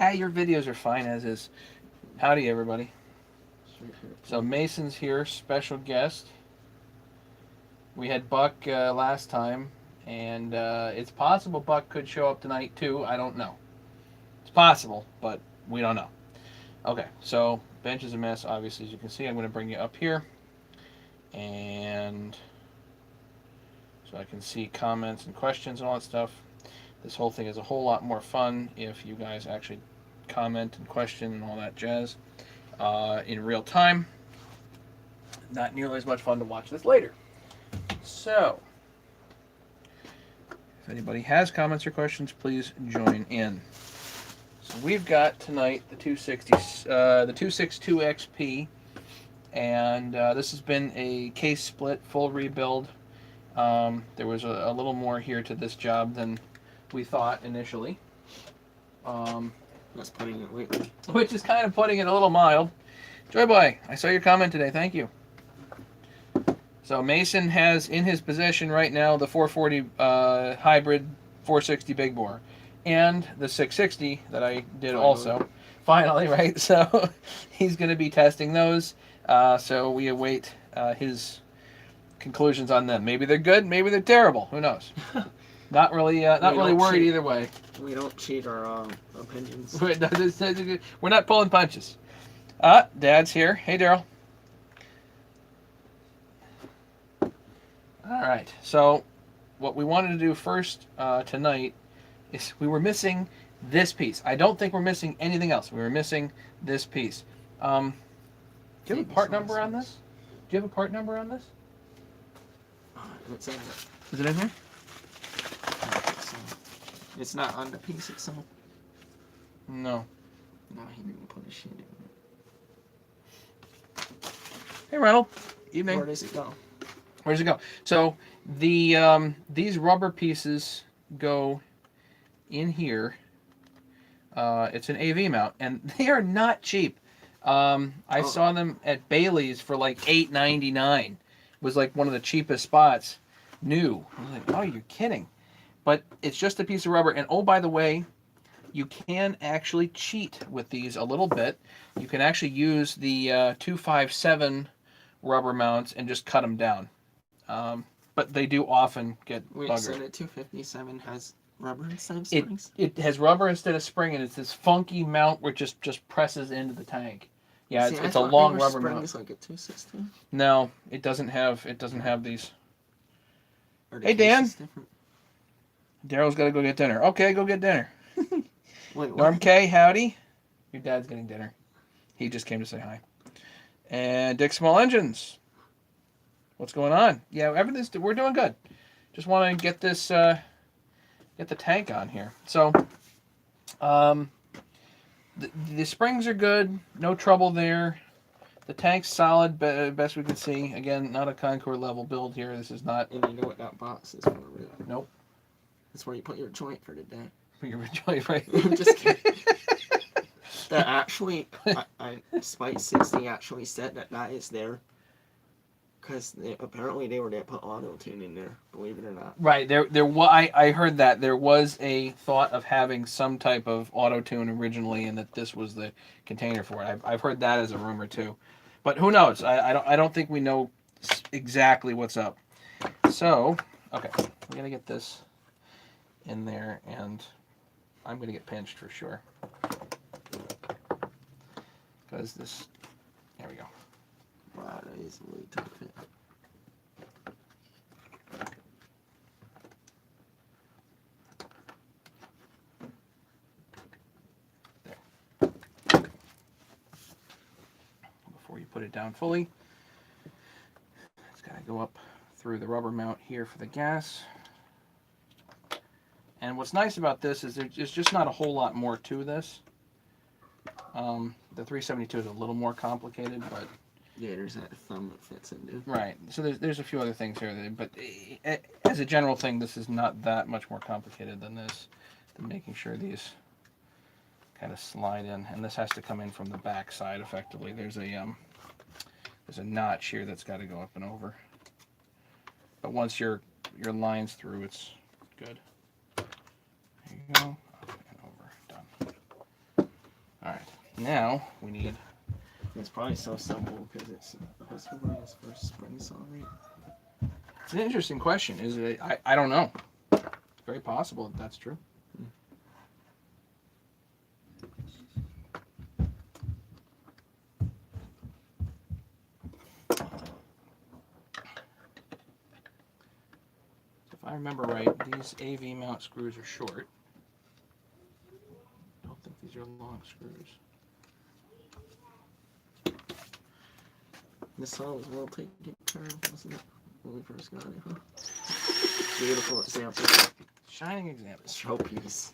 Your videos are fine as is. Howdy, everybody. So Mason's here, special guest. We had Buck last time, and it's possible Buck could show up tonight too. I don't know. It's possible, but we don't know. Okay, so bench is a mess, obviously, as you can see. I'm going to bring you up here, and so I can see comments and questions and all that stuff. This whole thing is a whole lot more fun if you guys actually comment and question and all that jazz in real time. Not nearly as much fun to watch this later. So, if anybody has comments or questions, please join in. So we've got tonight the 260, the 262 XP, and this has been a case split, full rebuild. There was a little more here to this job than we thought initially. That's putting it lightly. Which is kind of putting it a little mild. Joy Boy, I saw your comment today. Thank you. So Mason has in his possession right now the 440 hybrid 460 big bore and the 660 that I did also. Finally, right? So he's going to be testing those. So we await his conclusions on them. Maybe they're good, maybe they're terrible. Who knows? Not really worried either way. We don't cheat our opinions. We're not pulling punches. Dad's here. Hey, Daryl. All right. So, what we wanted to do first tonight is we were missing this piece. I don't think we're missing anything else. We were missing this piece. Do you have a part number on this? Do you have a part number on this? It's in Is it in here? It's not on the piece itself. No. No, he didn't put a shit in it. Hey, Ronald. Evening. Where does it go? Where does it go? So the these rubber pieces go in here. It's an AV mount, and they are not cheap. I saw them at Bailey's for like $8.99. It was like one of the cheapest spots. New. I was like, oh, you're kidding. But it's just a piece of rubber. And oh, by the way, you can actually cheat with these a little bit. You can actually use the 257 rubber mounts and just cut them down. But they do often get buggered. So the 257 has rubber instead of springs? It has rubber instead of spring, and it's this funky mount where it just presses into the tank. Yeah, See, it's a long rubber springs mount. Like a 216? No, it doesn't have these. Hey, Dan. Daryl's got to go get dinner. Okay, go get dinner. Wait, Norm K, howdy. Your dad's getting dinner. He just came to say hi. And Dick Small Engines. What's going on? Yeah, we're doing good. Just want to get this, get the tank on here. So, the springs are good. No trouble there. The tank's solid, best we can see. Again, not a Concord level build here. This is not. And you know what that box is for, really? Nope. That's where you put your joint for the day. Your joint, right? I'm just kidding. That actually, Spike 60 actually said that is there. Because apparently they were going to put auto-tune in there, believe it or not. Right, I heard that. There was a thought of having some type of auto-tune originally, and that this was the container for it. I've heard that as a rumor too. But who knows? I don't think we know exactly what's up. So, okay, we're going to get this in there, and I'm going to get pinched for sure. Because this, there we go. Wow, that is really tough fit. There. Before you put it down fully, it's got to go up through the rubber mount here for the gas. And what's nice about this is there's just not a whole lot more to this. The 372 is a little more complicated, but yeah, there's that thumb that fits into. Right. So there's a few other things here, but as a general thing, this is not that much more complicated than this. Than making sure these kind of slide in, and this has to come in from the back side effectively. There's a notch here that's got to go up and over. But once your line's through, it's good. There you go. Up and over. Done. now we need. It's probably so simple because it's supposed to be his first spring saw, right? It's an interesting question. Is it? I don't know. It's very possible that that's true. If I remember right, these AV mount screws are short. I don't think these are long screws. This saw was well taken care of, wasn't it? When we first got it, huh? Beautiful example. Shining example. Showpiece.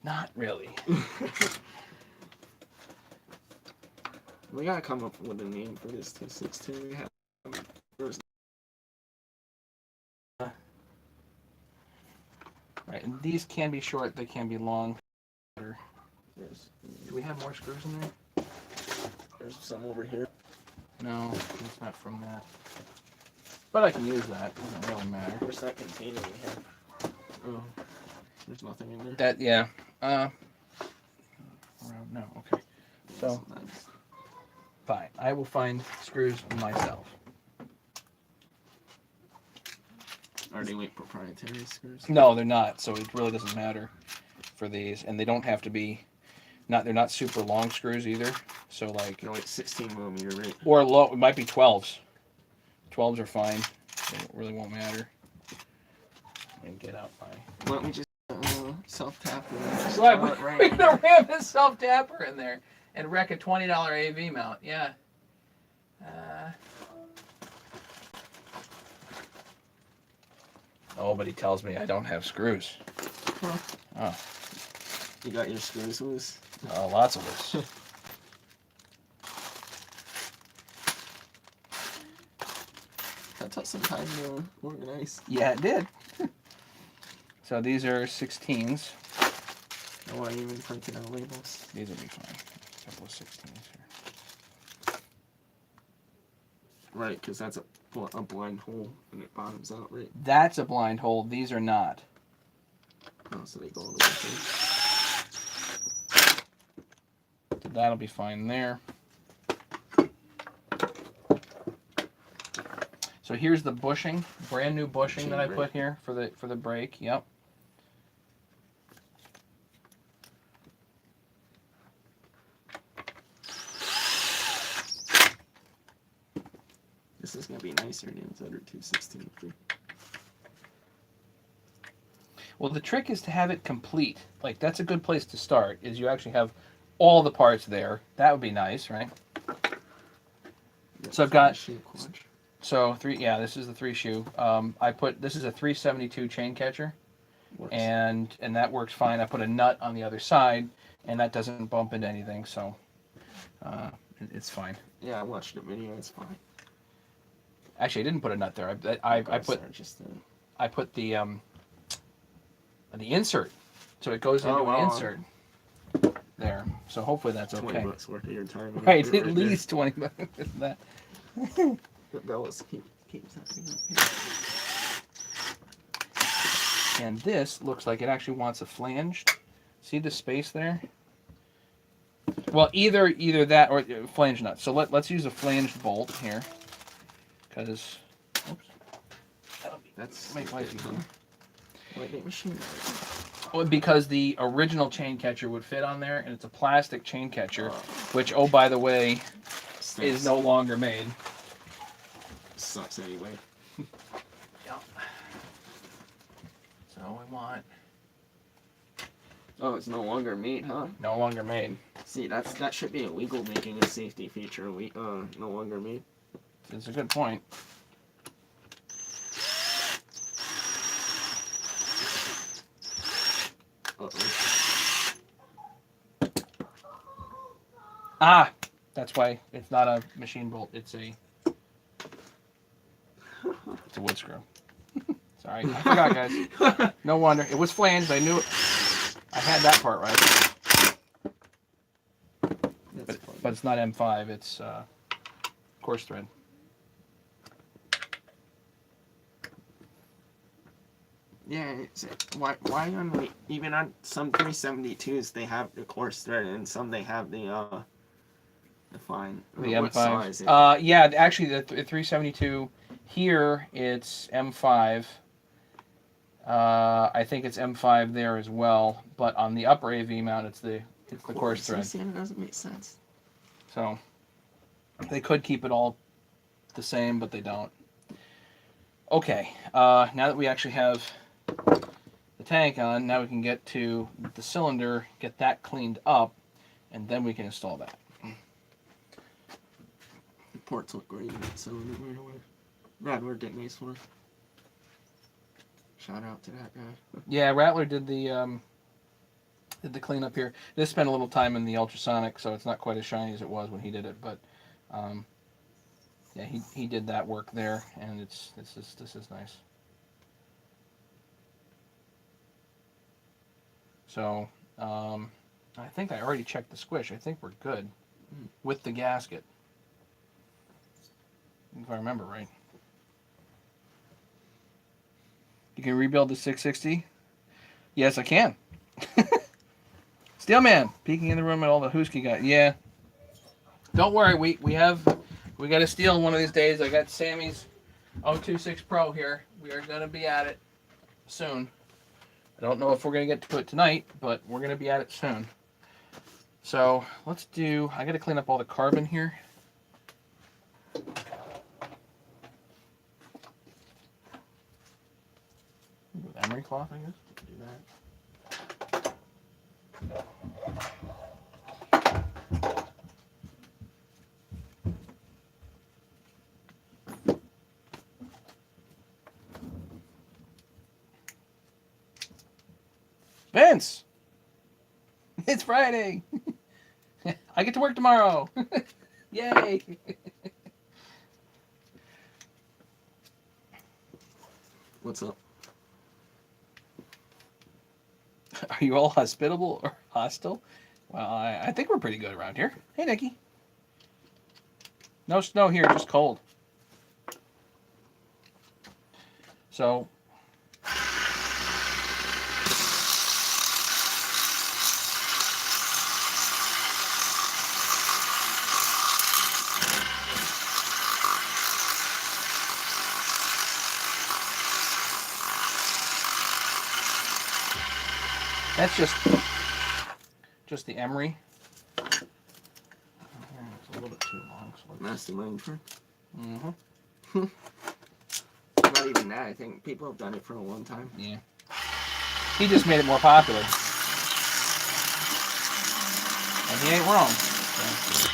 Not really. We gotta come up with a name for this 262. We have first. Right, and these can be short, they can be long. Do There's, we have more screws in there? there's some over here. No, it's not from that. But I can use that, doesn't really matter. Where's that container we have? Oh, there's nothing in there. That, yeah. No, okay. So, That's nice. fine. I will find screws myself. Are they like proprietary screws? No, they're not, so it really doesn't matter for these. And they don't have to be, they're not super long screws either. So like, They're like 16 millimeter, right? or low, it might be 12s. 12s are fine. They really won't matter. And get out my... Why don't we just self-tap it? Right, we're gonna ram this self-tapper in there and wreck a $20 AV mount. Yeah. Nobody tells me I don't have screws. Huh. Oh, You got your screws loose? lots of this. That took some time to organize. Yeah, it did. So these are 16s. No one even printed out labels. These will be fine. A couple of 16s here. Right, because that's a blind hole and it bottoms out, right? That's a blind hole. These are not. Oh, so they go all the way through. So that'll be fine there. So here's the bushing, brand new bushing that I put here for the brake. Yep. This is gonna be nicer than the other 216. Well, the trick is to have it complete. Like, that's a good place to start, is you actually have all the parts there. That would be nice, right? So I've got... So this is the 3-shoe. This is a 372 chain catcher, and that works fine. I put a nut on the other side, and that doesn't bump into anything, so it's fine. Yeah, I watched the video. It's fine. Actually, I didn't put a nut there. I put the insert, so it goes into an insert there. So hopefully that's okay. $20 worth of your time. Right, at least 20 bucks. That. Bellas keeps And this looks like it actually wants a flanged. See the space there? Well, either that or flange nut. So let's use a flanged bolt here, because that's make life easier. Lightning machine. Well, because the original chain catcher would fit on there, and it's a plastic chain catcher, which, oh by the way, is no longer made. Sucks anyway. Yep. So we want... Oh, it's no longer made, huh? No longer made. See, that should be illegal, making a safety feature. No longer made. It's a good point. Ah, that's why it's not a machine bolt. It's a wood screw. Sorry, I forgot, guys. No wonder. It was flanged. I knew it. I had that part right. But it's not M5. It's coarse thread. Yeah, why on like even on some 372s they have the coarse thread and some they have the fine. The What saw M5. is it? Yeah, actually the 372 here it's M5. I think it's M5 there as well, but on the upper AV mount it's the coarse thread. See, it doesn't make sense. So they could keep it all the same, but they don't. Okay, now that we actually have the tank on, now we can get to the cylinder, get that cleaned up, and then we can install that. The ports look great in it, so right away. Rattler did nice one. Shout out to that guy. Yeah, Rattler did the cleanup here. This spent a little time in the ultrasonic, so it's not quite as shiny as it was when he did it, but yeah, he did that work there, and this is nice. So I think I already checked the squish. I think we're good with the gasket, if I remember right. You can rebuild the 660? Yes, I can. Steelman peeking in the room at all the Husky guys. Yeah. Don't worry, we got a steal one of these days. I got Sammy's 026 Pro here. We are gonna be at it soon. I don't know if we're gonna get to it tonight, but we're gonna be at it soon. So let's do. I gotta clean up all the carbon here. With emery cloth, I guess. Do that. Vince! It's Friday! I get to work tomorrow! Yay! What's up? Are you all hospitable or hostile? Well, I think we're pretty good around here. Hey, Nikki. No snow here, just cold. So... That's just the emery. It's a little bit too long. So Mastermind for. mm-hmm. Not even that. I think people have done it for a long time. Yeah. He just made it more popular. And he ain't wrong. So.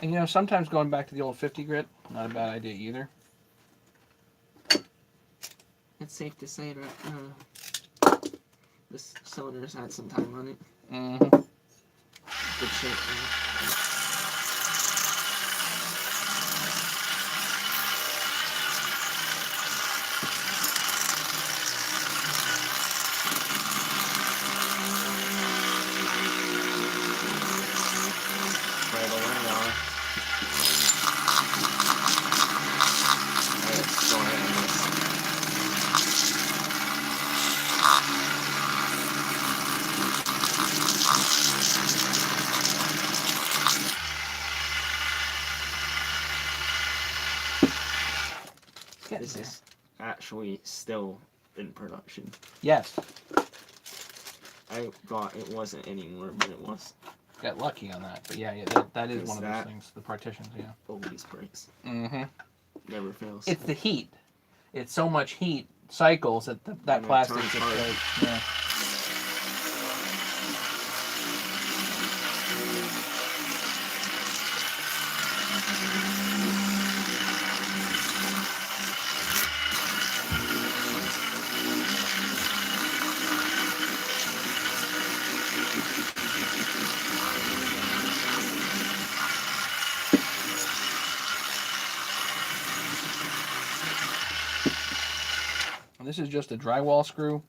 And you know, sometimes going back to the old 50 grit, not a bad idea either. It's safe to say that this cylinder's had some time on it. Mm-hmm. Good shape. This is actually still in production. Yes. I thought it wasn't anymore, but it was. Got lucky on that. But yeah, that is one of those things. The partitions, yeah. Always breaks. Mm-hmm. Never fails. It's the heat. It's so much heat cycles that that plastic gets break. Yeah. This is just a drywall screw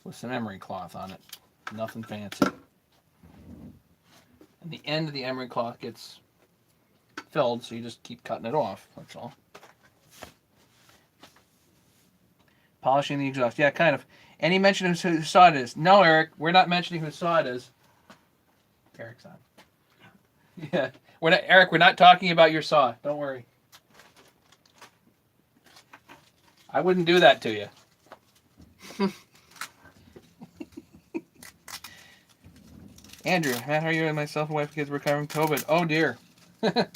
with some emery cloth on it. Nothing fancy. And the end of the emery cloth gets filled, so you just keep cutting it off. That's all. Polishing the exhaust. Yeah, kind of. Any mention of who saw it is? No, Eric, we're not mentioning who saw it is. Eric's on. Yeah. Eric, we're not talking about your saw. Don't worry. I wouldn't do that to you. Andrew, Matt, how are you and myself and wife and kids recovering from COVID? Oh dear. Yeah,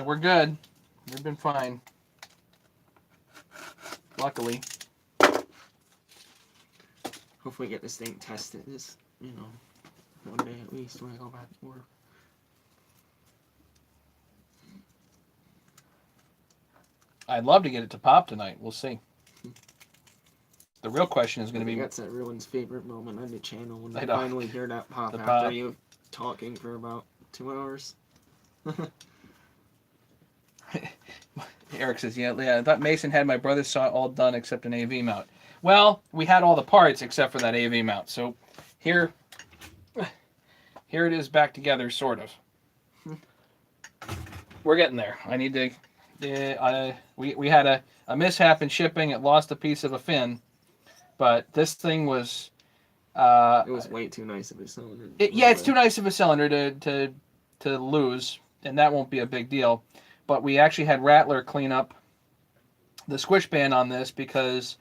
we're good. We've been fine. Luckily. Hopefully get this thing tested this, one day at least when I go back to work. I'd love to get it to pop tonight. We'll see. The real question is going to be... That's everyone's favorite moment on the channel when I they know. finally hear that pop The after pop. you talking for about 2 hours. Eric says, yeah, I thought Mason had my brother's saw all done except an AV mount. Well, we had all the parts except for that AV mount. So here it is back together, sort of. We're getting there. I need to... we had a mishap in shipping. It lost a piece of a fin. But this thing was... it was way too nice of a cylinder. It's too nice of a cylinder to lose, and that won't be a big deal. But we actually had Rattler clean up the squish band on this because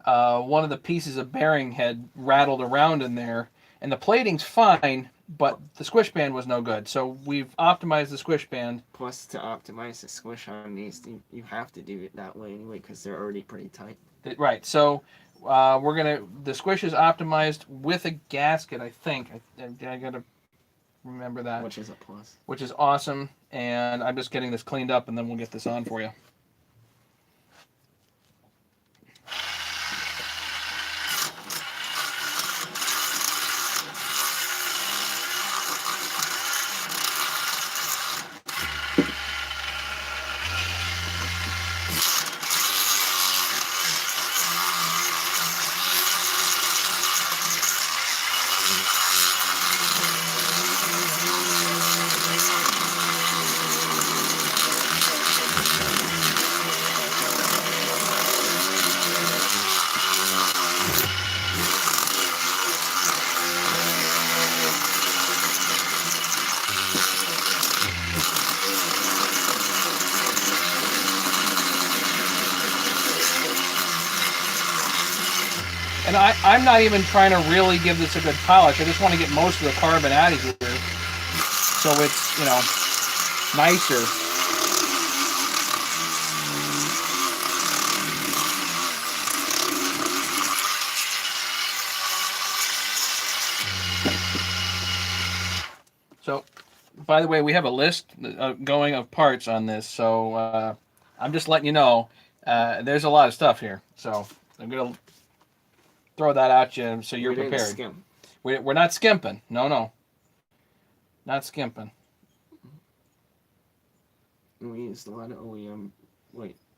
one of the pieces of bearing had rattled around in there, and the plating's fine, but the squish band was no good. So we've optimized the squish band. Plus, to optimize the squish on these, you have to do it that way anyway because they're already pretty tight. Right. So the squish is optimized with a gasket, I think. I gotta remember that. Which is a plus. Which is awesome, and I'm just getting this cleaned up, and then we'll get this on for you. And I'm not even trying to really give this a good polish. I just want to get most of the carbon out of here so it's, nicer. So, by the way, we have a list going of parts on this, so I'm just letting you know there's a lot of stuff here. So I'm going to throw that at you so you're prepared. Skim. We're not skimping. No. Not skimping. We used a lot of OEM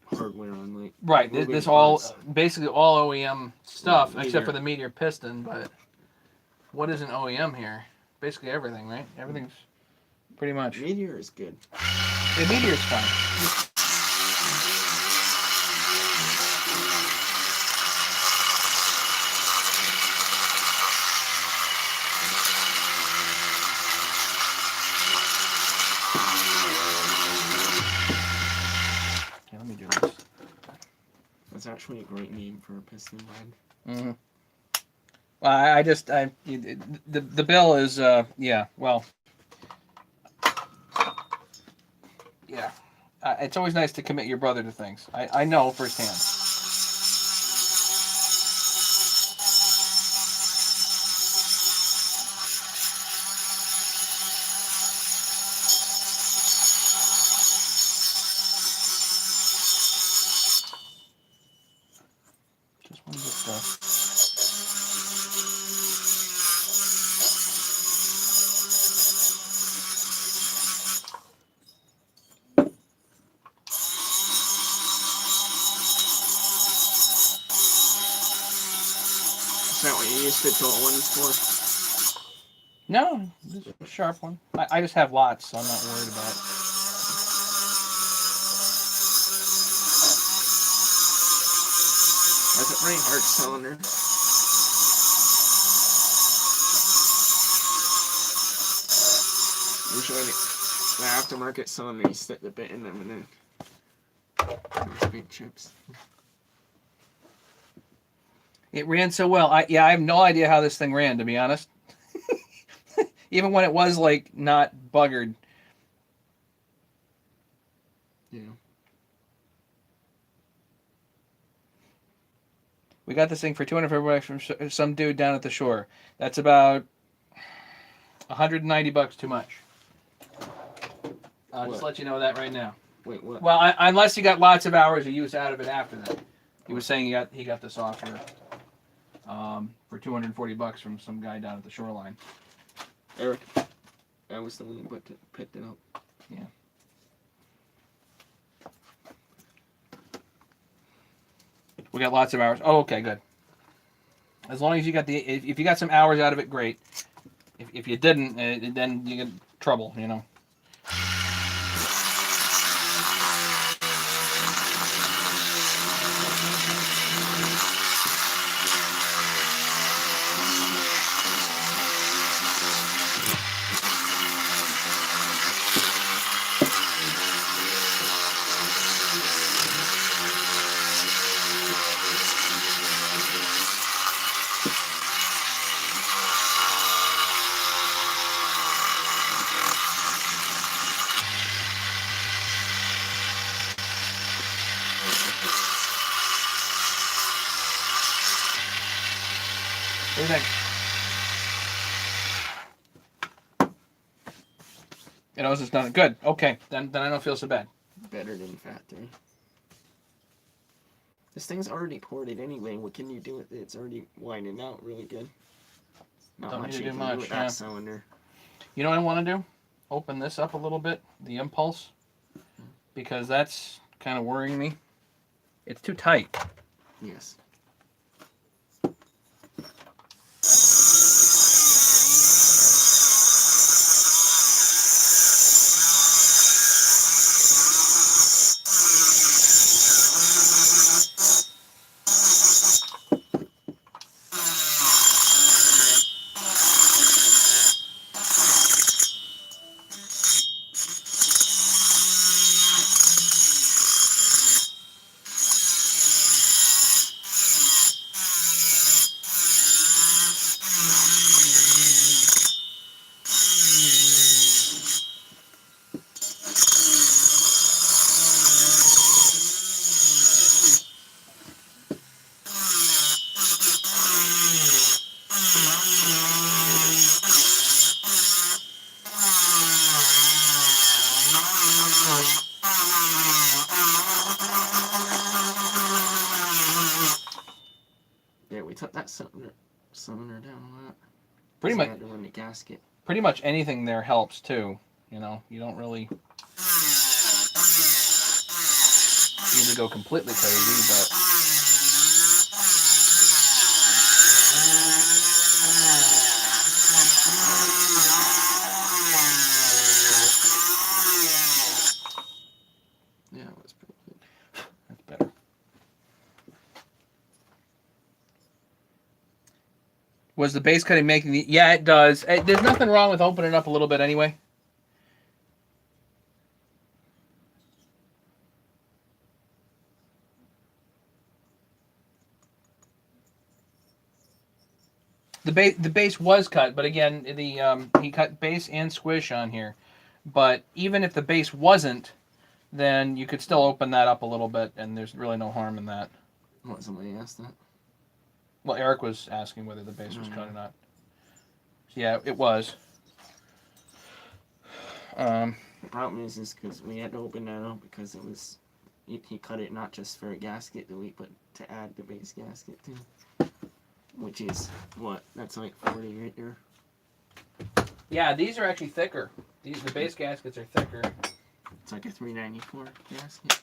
hardware on right. moving This all parts. basically all OEM stuff Meteor. except for the Meteor piston. But what is an OEM here? Basically everything, right? Everything's pretty much. Meteor is good. The Meteor's fine. Let me do this. That's actually a great name for a piston rod. Mm-hmm. Well, the bill is yeah. Well, yeah. It's always nice to commit your brother to things. I know firsthand. Just want to get the... Is that what you used the dull ones for? No, this is a sharp one. I just have lots, so I'm not worried about it. That's a pretty hard cylinder. Usually the aftermarket cylinder, you stick the bit in them and then those big chips. It ran so well. I have no idea how this thing ran, to be honest. Even when it was like not buggered. Yeah. We got this thing for $250 from some dude down at the shore. That's about $190 too much. I'll just let you know that right now. Wait, what? Well, unless you got lots of hours of use out of it after that. He was saying he got this offer for $240 from some guy down at the shoreline. Eric. I was the one who picked it up. Yeah. We got lots of hours. Oh, okay, good. As long as you got if you got some hours out of it, great. If you didn't, then you get trouble, you know. What do you think? It knows it's done. Good. Okay. Then I don't feel so bad. Better than factory. This thing's already ported anyway. What can you do with it? It's already widened out really good. Not Don't much need to you do can much, do with yeah. that cylinder. You know what I want to do? Open this up a little bit, the impulse, because that's kind of worrying me. It's too tight. Yes. Yeah, we took that cylinder down a lot. Pretty So I much. had to run the gasket. Pretty much anything there helps too. You know, you don't really need to go completely crazy, but Yeah, it was pretty good. that's better. Was the base cutting making the? Yeah, it does. There's nothing wrong with opening it up a little bit anyway. The base was cut, but again, he cut base and squish on here. But even if the base wasn't, then you could still open that up a little bit, and there's really no harm in that. What, somebody asked that? Well, Eric was asking whether the base was cut or not. Yeah, it was. The problem is because we had to open that up because it was he cut it not just for a gasket delete, but to add the base gasket too. Which is what? That's like 40 right there. Yeah, these are actually thicker. The base gaskets are thicker. It's like a 394 gasket.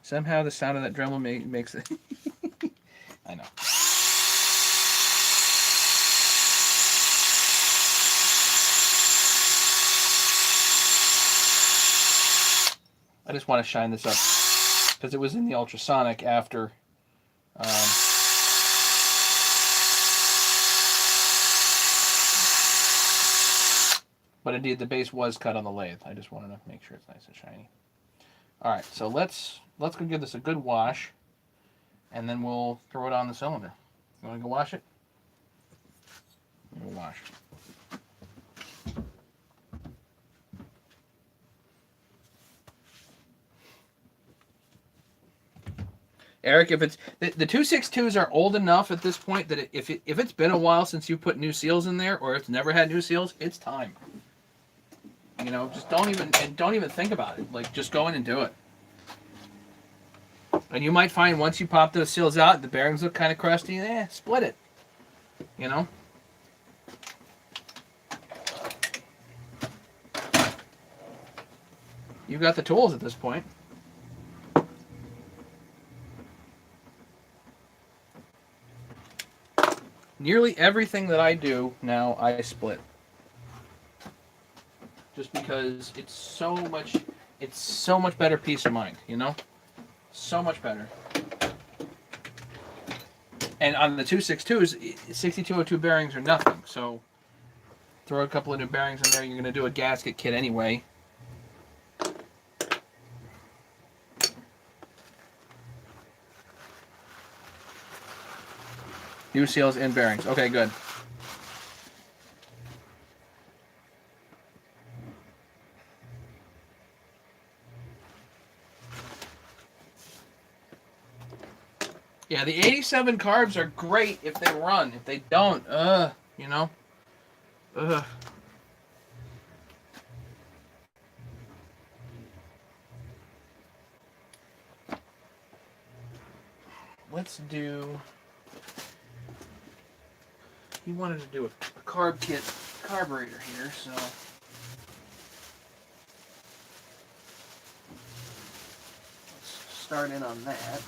Somehow the sound of that Dremel makes it. I know. I just want to shine this up because it was in the ultrasonic after. But indeed, the base was cut on the lathe. I just wanted to make sure it's nice and shiny. All right, so let's go give this a good wash, and then we'll throw it on the cylinder. You want to go wash it? We'll wash. Eric, if it's the 262s are old enough at this point that if it's been a while since you put new seals in there, or it's never had new seals, it's time. You know, just don't even think about it. Like, just go in and do it. And you might find once you pop those seals out, the bearings look kind of crusty. Split it. You know. You've got the tools at this point. Nearly everything that I do now, I split. Just because it's so much better peace of mind, you know? So much better. And on the 262s, 6202 bearings are nothing. So throw a couple of new bearings in there. You're going to do a gasket kit anyway. New seals and bearings. Okay, good. Yeah, the 87 carbs are great if they run. If they don't, you know. Let's do. He wanted to do a carb kit carburetor here, so. Let's start in on that.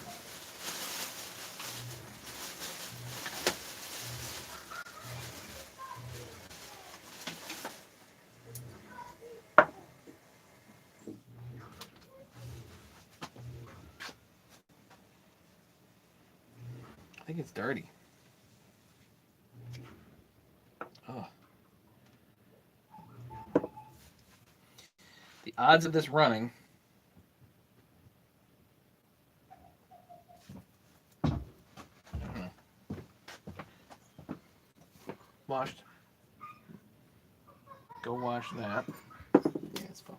I think it's dirty. Oh. The odds of this running. Washed. Go wash that. Yeah, it's puffy.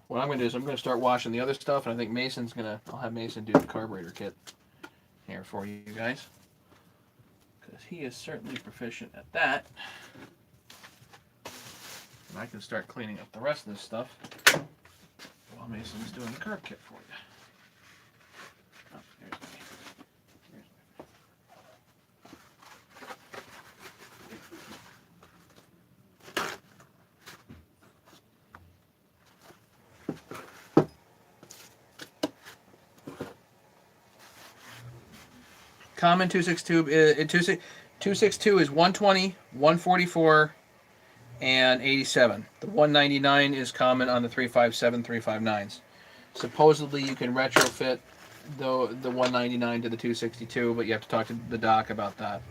What I'm going to do is I'm going to start washing the other stuff, and I think Mason's going to, I'll have Mason do the carburetor kit here for you guys. Because he is certainly proficient at that. And I can start cleaning up the rest of this stuff while Mason's doing the carb kit for you. Oh, here's my. Common 262 is 120, 144, and 87. The 199 is common on the 357, 359s. Supposedly you can retrofit the 199 to the 262, but you have to talk to the doc about that.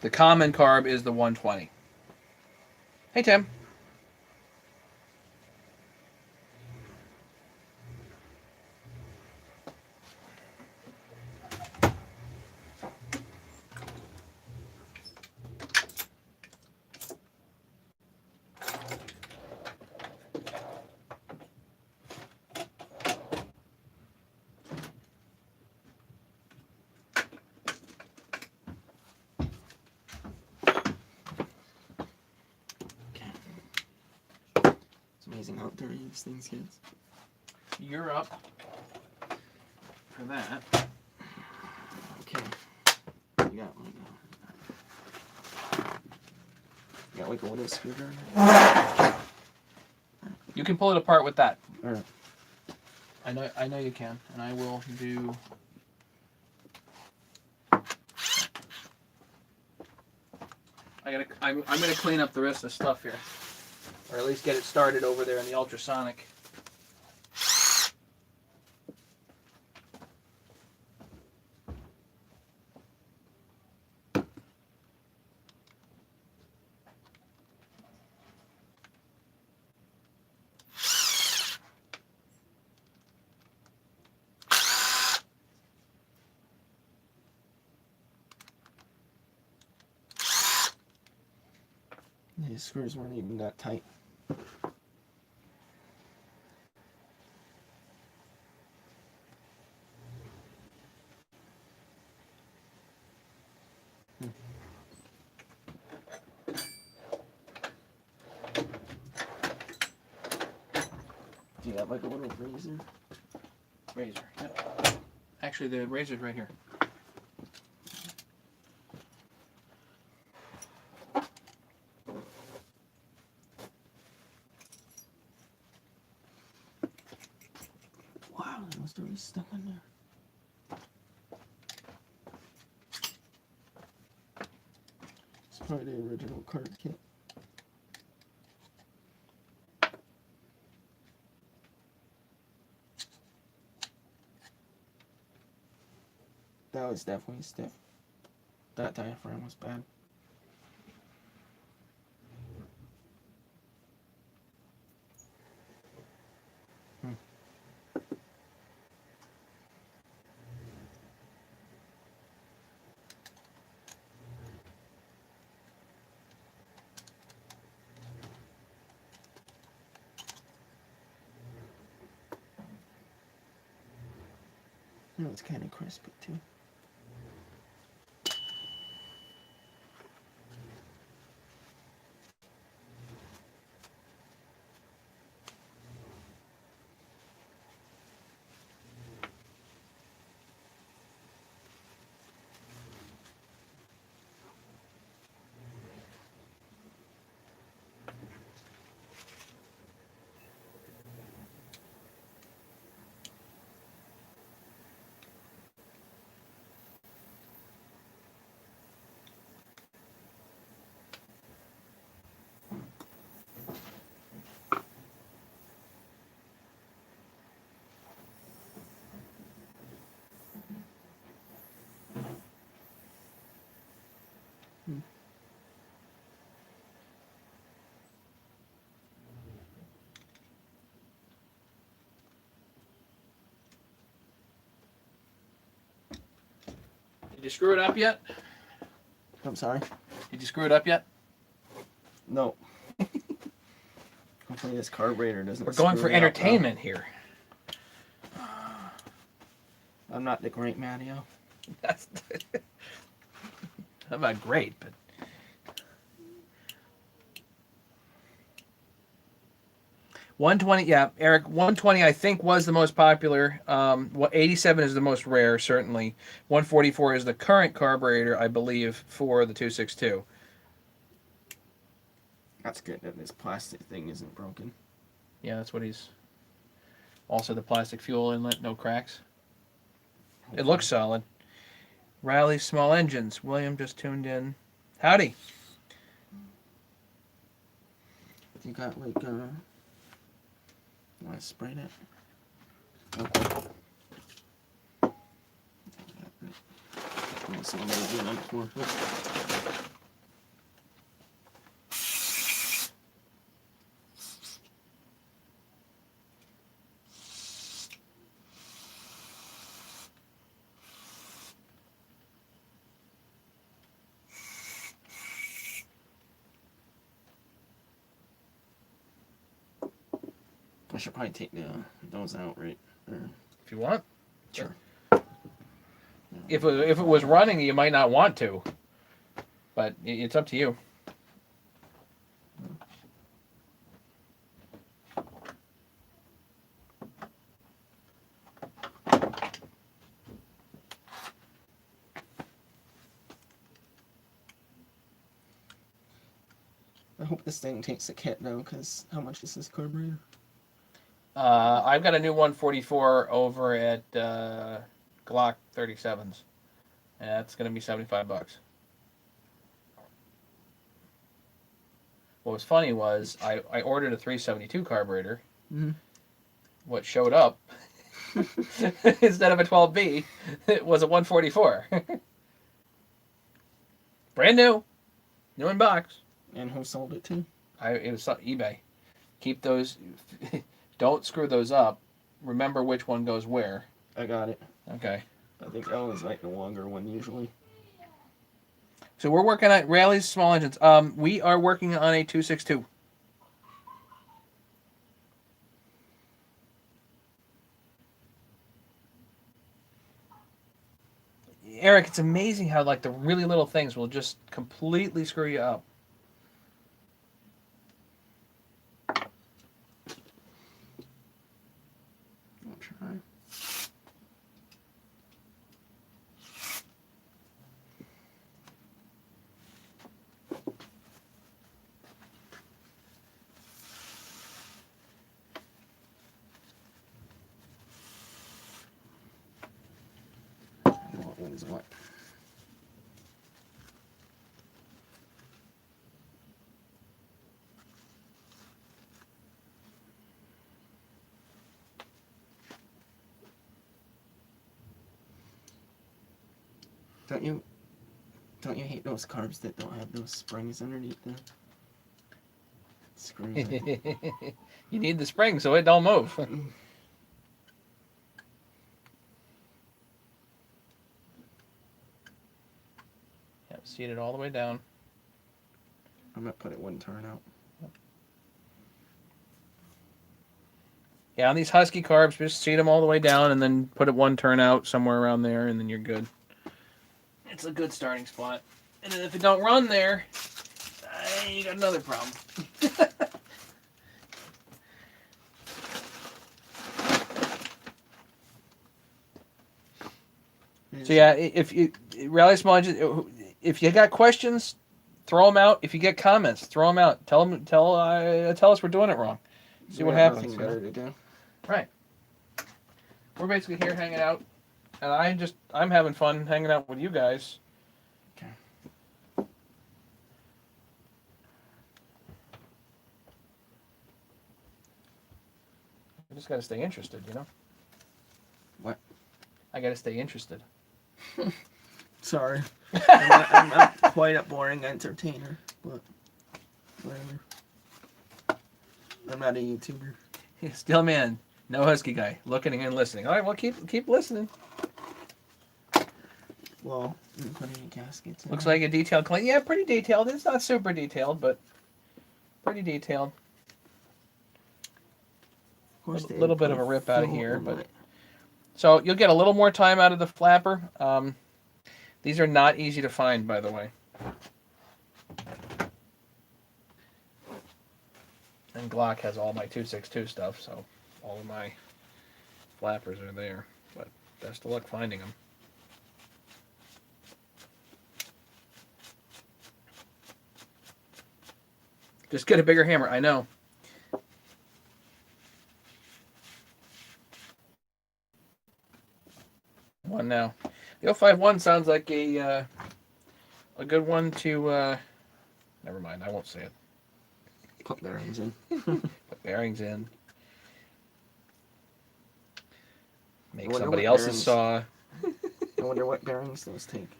The common carb is the 120. Hey, Tim. Amazing how dirty these things get. You're up for that. Okay. You got one. You got like a little screwdriver? You can pull it apart with that. All right. I know you can, and I will do. I'm gonna clean up the rest of the stuff here, or at least get it started over there in the ultrasonic. These screws weren't even that tight. Do you have like a little razor? Razor. Yep. Actually, the razor's right here. Wow, that was really stuck in there. It's probably the original card kit. That was definitely stiff. That diaphragm was bad. It was kind of crispy too. Did you screw it up yet? I'm sorry? Did you screw it up yet? No. Hopefully this carburetor doesn't. We're going screw for me up, entertainment here. though. I'm not the great Matteo. That's not about great, but 120. Yeah, Eric. 120, I think, was the most popular. 87 is the most rare, certainly. 144 is the current carburetor, I believe, for the 262. That's good that this plastic thing isn't broken. Yeah, that's what he's. Also, the plastic fuel inlet, no cracks. It looks solid. Rally small engines. William just tuned in. Howdy. You got like want to spray that? Okay. So I'm gonna do that before. I should probably take those out, right? Or, If you want. sure. If it was running, you might not want to. But it's up to you. I hope this thing takes a kit though, because how much is this carburetor? I've got a new 144 over at Glock 37s. And that's going to be $75. What was funny was I ordered a 372 carburetor. Mhm. What showed up instead of a 12B, it was a 144. Brand new in box. And who sold it to? It was eBay. Keep those. Don't screw those up. Remember which one goes where. I got it. Okay. I think I always like the longer one usually. So we're working on Rally's small engines. We are working on a 262. Eric, it's amazing how like the really little things will just completely screw you up. I'll try. What one's what? Don't you hate those carbs that don't have those springs underneath the screws? You need the spring so it don't move. Yep, seat it all the way down. I'm gonna put it one turn out. Yeah, on these Husky carbs, just seat them all the way down and then put it one turn out somewhere around there, and then you're good. It's a good starting spot. And then if it don't run there, you got another problem. So yeah, if you Rally Small Engines, if you got questions, throw them out. If you get comments, throw them out. Tell us we're doing it wrong. See what happens. Nothing better to do. Right. We're basically here hanging out, and I'm having fun hanging out with you guys. Okay. I just got to stay interested, you know? What? I got to stay interested. Sorry. I'm not quite a boring entertainer, but whatever. I'm not a YouTuber. Still man, no Husky guy, looking and listening. All right, well, keep listening. Well, you put any gaskets in Looks there? like a detailed clean. Yeah, pretty detailed. It's not super detailed, but pretty detailed. Of course A little bit of a rip out of full here, of but it. so you'll get a little more time out of the flapper. These are not easy to find, by the way. And Glock has all my 262 stuff, so all of my flappers are there. But best of luck finding them. Just get a bigger hammer. I know. One now. The 051 sounds like a good one to. Never mind. I won't say it. Put bearings in. Put bearings in. Make wonder somebody what else's bearings- saw. I wonder what bearings those take.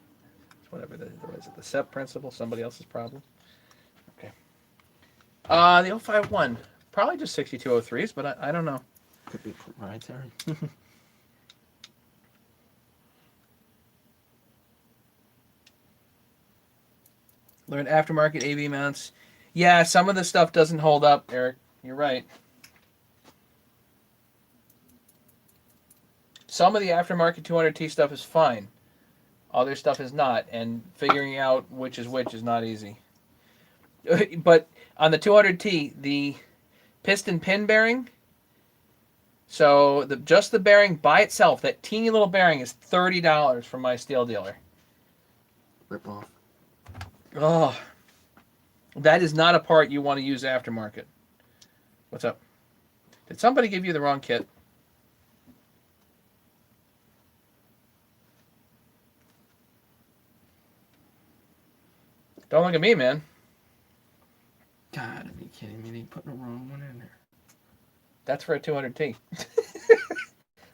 Whatever is it the SEP principle? Somebody else's problem. Okay. The 051 probably just 6203s, but I don't know. Could be proprietary. Learn aftermarket AV mounts. Yeah, some of the stuff doesn't hold up, Eric. You're right. Some of the aftermarket 200T stuff is fine. Other stuff is not, and figuring out which is not easy. But on the 200T, the piston pin bearing, so just the bearing by itself, that teeny little bearing is $30 from my steel dealer. Rip off. Oh, that is not a part you want to use aftermarket. What's up? Did somebody give you the wrong kit? Don't look at me, man. Gotta be kidding me. They put the wrong one in there. That's for a 200T.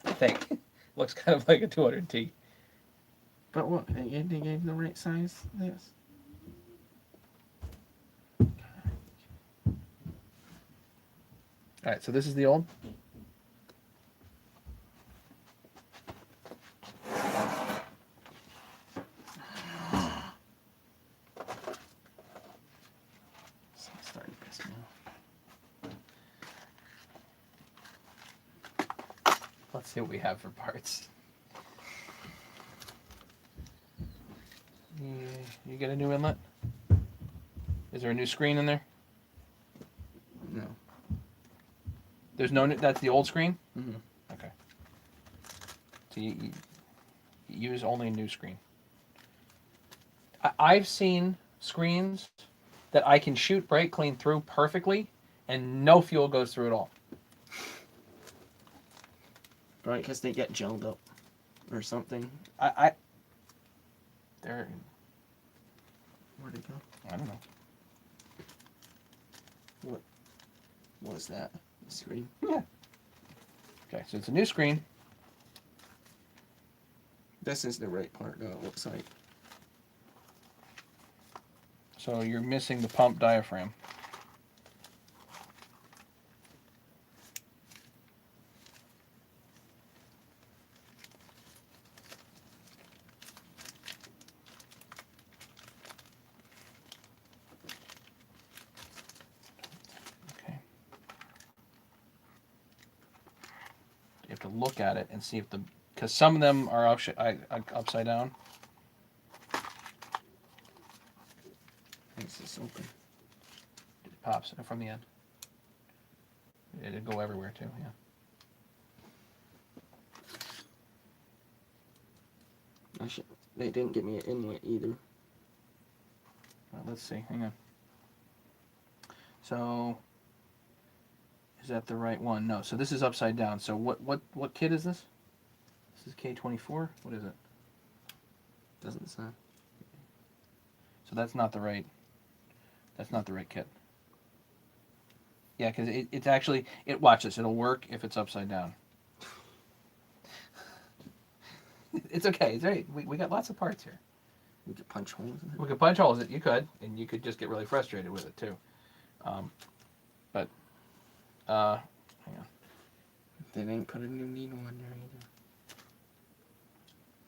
I think. Looks kind of like a 200T. But what? They gave the right size this. Alright, so this is the old. It's starting to piss me off. Let's see what we have for parts. You get a new inlet? Is there a new screen in there? No. There's no new, that's the old screen? Mm-hmm. Okay. So you use only a new screen. I've seen screens that I can shoot brake clean through perfectly and no fuel goes through at all. Right, because they get gelled up or something. They're, Where'd it go? I don't know. What was that? The screen? Yeah. Okay, so it's a new screen. This is the right part, though, it looks like. So you're missing the pump diaphragm. Okay. You have to look at it and see if because some of them are upside down. It's just open. It pops from the end. It'd go everywhere too, yeah. They didn't give me an inlet either. Well, let's see, hang on. So, is that the right one? No, so this is upside down. So what kit is this? This is K24? What is it? Doesn't say. So that's not the right kit. Yeah, because it's actually, watch this, it'll work if it's upside down. It's okay, it's all right. We got lots of parts here. We could punch holes in it. We could punch holes in it, you could, and you could just get really frustrated with it too. Hang on. They didn't put a new needle in there either.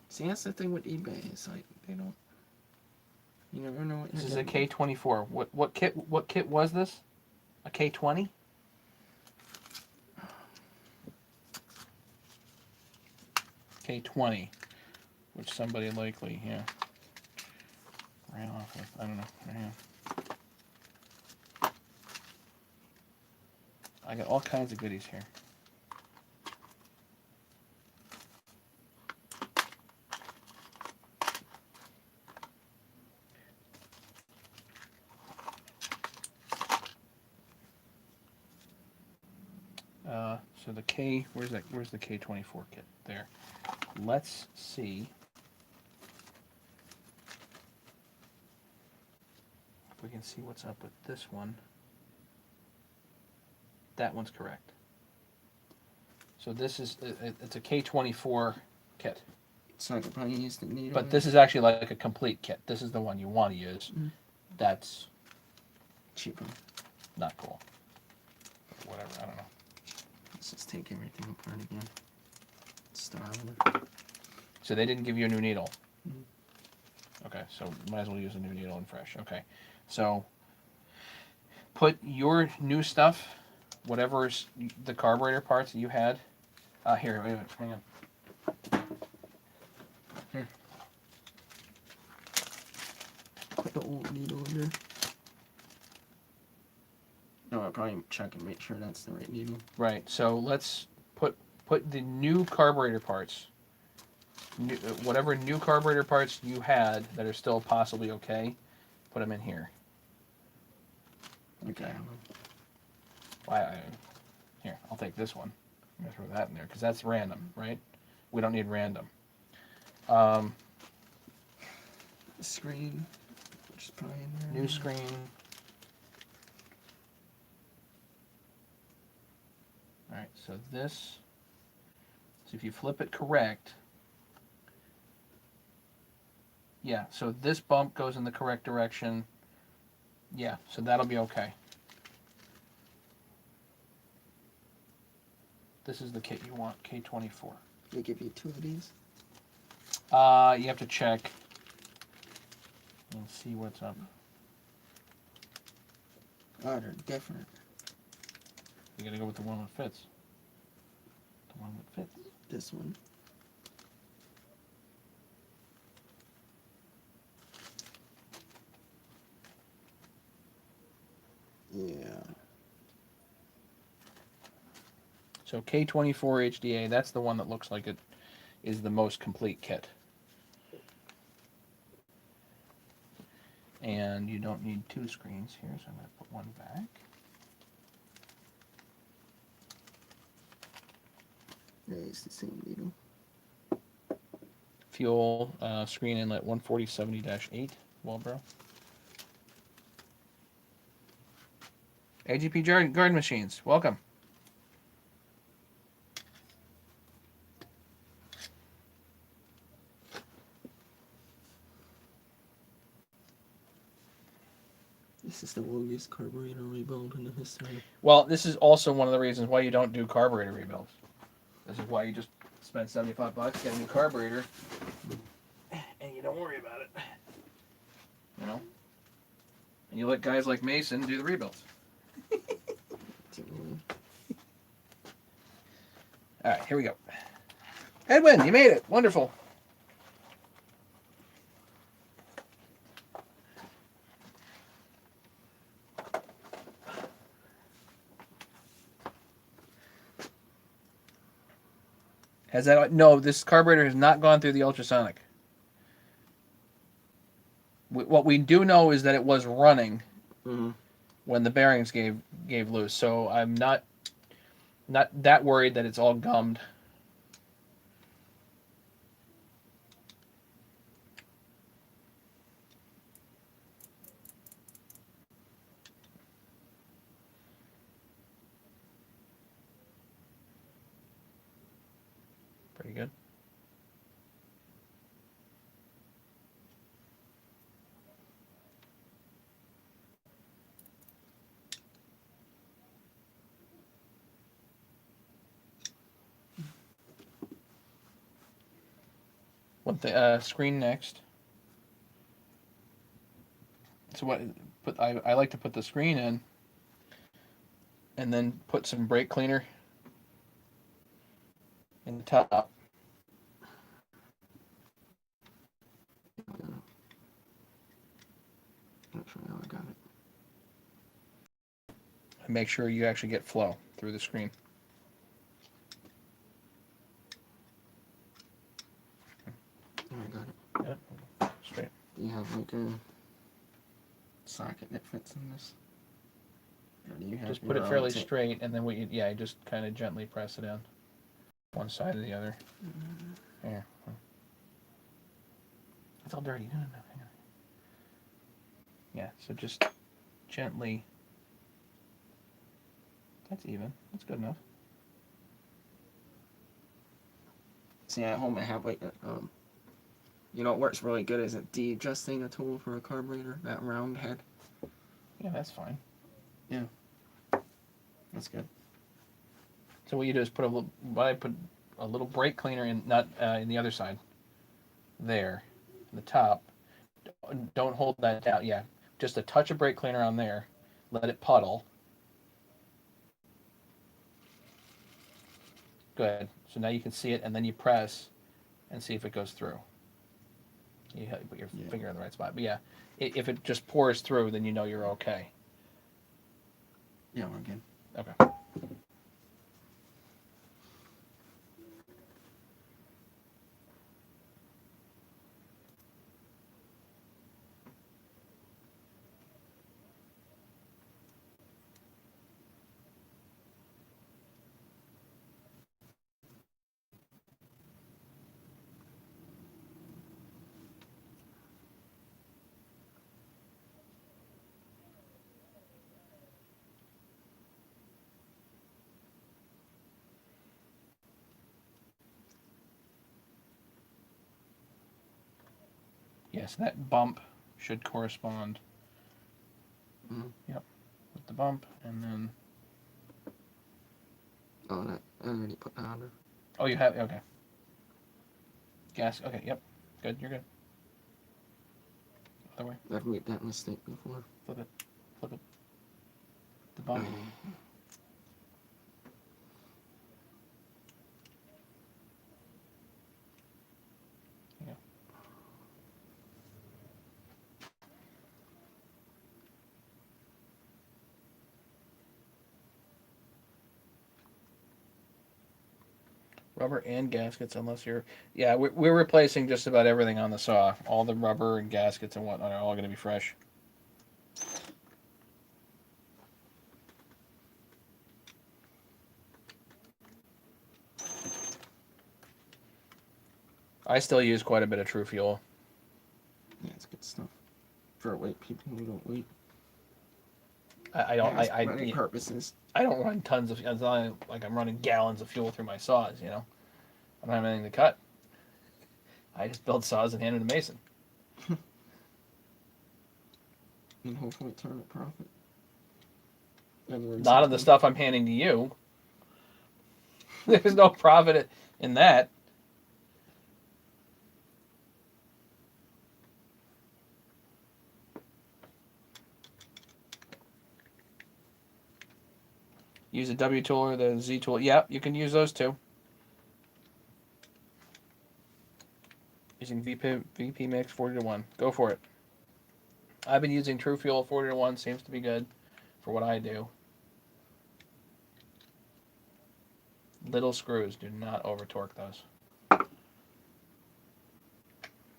See, that's the thing with eBay. It's like, they don't... You never know what This you're is a getting. K24. What kit was this? A K20? K20, which somebody likely, yeah, ran off with. I don't know. Yeah. I got all kinds of goodies here. So the K, where's the K24 kit? There. Let's see if we can see what's up with this one. That one's correct. So this is, it's a K24 kit. So I could probably use the needle. But this is actually like a complete kit. This is the one you want to use. Mm. That's cheaper. not cool. Whatever, I don't know. Let's just take everything apart again. Start over. So they didn't give you a new needle. Mhm. Okay, so might as well use a new needle and fresh. Okay, so put your new stuff, whatever's the carburetor parts that you had. Here, wait a minute, hang on. Here. Put the old needle in there. No, I'll probably check and make sure that's the right needle. Right. So let's put the new carburetor parts. Whatever new carburetor parts you had that are still possibly okay, put them in here. Okay. Here, I'll take this one. I'm gonna throw that in there because that's random, right? We don't need random. Screen, which is probably in there. New screen. All right, so this. So if you flip it correct, yeah. So this bump goes in the correct direction. Yeah, so that'll be okay. This is the kit you want, K24. They give you 2 of these. You have to check and see what's up. Oh, they're different. You gotta go with the one that fits. The one that fits. This one. Yeah. So K24 HDA, that's the one that looks like it is the most complete kit. And you don't need 2 screens here, so I'm going to put one back. Yeah, it's the same needle. Fuel screen inlet 14070-8, Walbro. AGP Garden Machines, welcome. This is the longest carburetor rebuild in the history. Well, this is also one of the reasons why you don't do carburetor rebuilds. This is why you just spend $75, get a new carburetor, and you don't worry about it. You know? And you let guys like Mason do the rebuilds. All right, here we go. Edwin, you made it. Wonderful. Has that? No, this carburetor has not gone through the ultrasonic. What we do know is that it was running when the bearings gave loose. So I'm not that worried that it's all gummed. Pretty good. What the screen next? So what? I like to put the screen in, and then put some brake cleaner in the top. Not sure how I got it. And make sure you actually get flow through the screen. I got it. Yeah, straight. Do you have like a socket that fits in this? Or do you have Just put your it own fairly tip? straight, and then you just kind of gently press it in, one side or the other. There. It's all dirty. No, hang on. Yeah, so just gently. That's even. That's good enough. See, at home I have like a, you know, what works really good is a de-adjusting a tool for a carburetor, that round head. Yeah, that's fine. That's good. So what you do is put I put a little brake cleaner in, not in the other side. There, the top. Don't hold that down. Yeah, just a touch of brake cleaner on there. Let it puddle. Good. So now you can see it, and then you press, and see if it goes through. You put your finger in the right spot. But yeah, if it just pours through, then you know you're okay. Yeah, we're good. Okay. Yes, that bump should correspond. Mhm. Yep, with the bump, and then. Oh, that I already put that on. Oh, you have okay. Gas. Okay. Yep. Good. You're good. Other way. I've made that mistake before. Flip it. Flip it. The bump. Yeah. Rubber and gaskets, unless you're. Yeah, we're replacing just about everything on the saw. All the rubber and gaskets and whatnot are all going to be fresh. I still use quite a bit of True Fuel. Yeah, it's good stuff. For white people who don't wait. I don't. Running purposes. I don't run tons of. It's not like I'm running gallons of fuel through my saws. You know, I don't have anything to cut. I just build saws and hand them to Mason. And hopefully turn a profit. Not on the stuff I'm handing to you. There's no profit in that. Use a W tool or the Z tool. Yep, you can use those too. Using VP Mix 40-1. Go for it. I've been using True Fuel 40-1. Seems to be good for what I do. Little screws. Do not over torque those.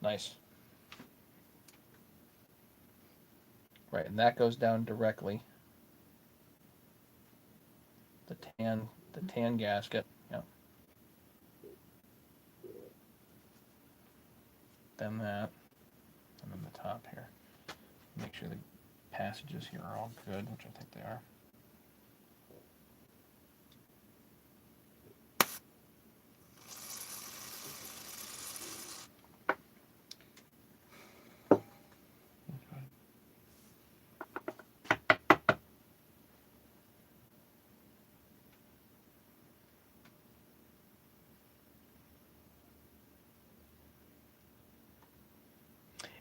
Nice. Right, and that goes down directly. The tan gasket. Yep. Then that. And then the top here. Make sure the passages here are all good, which I think they are.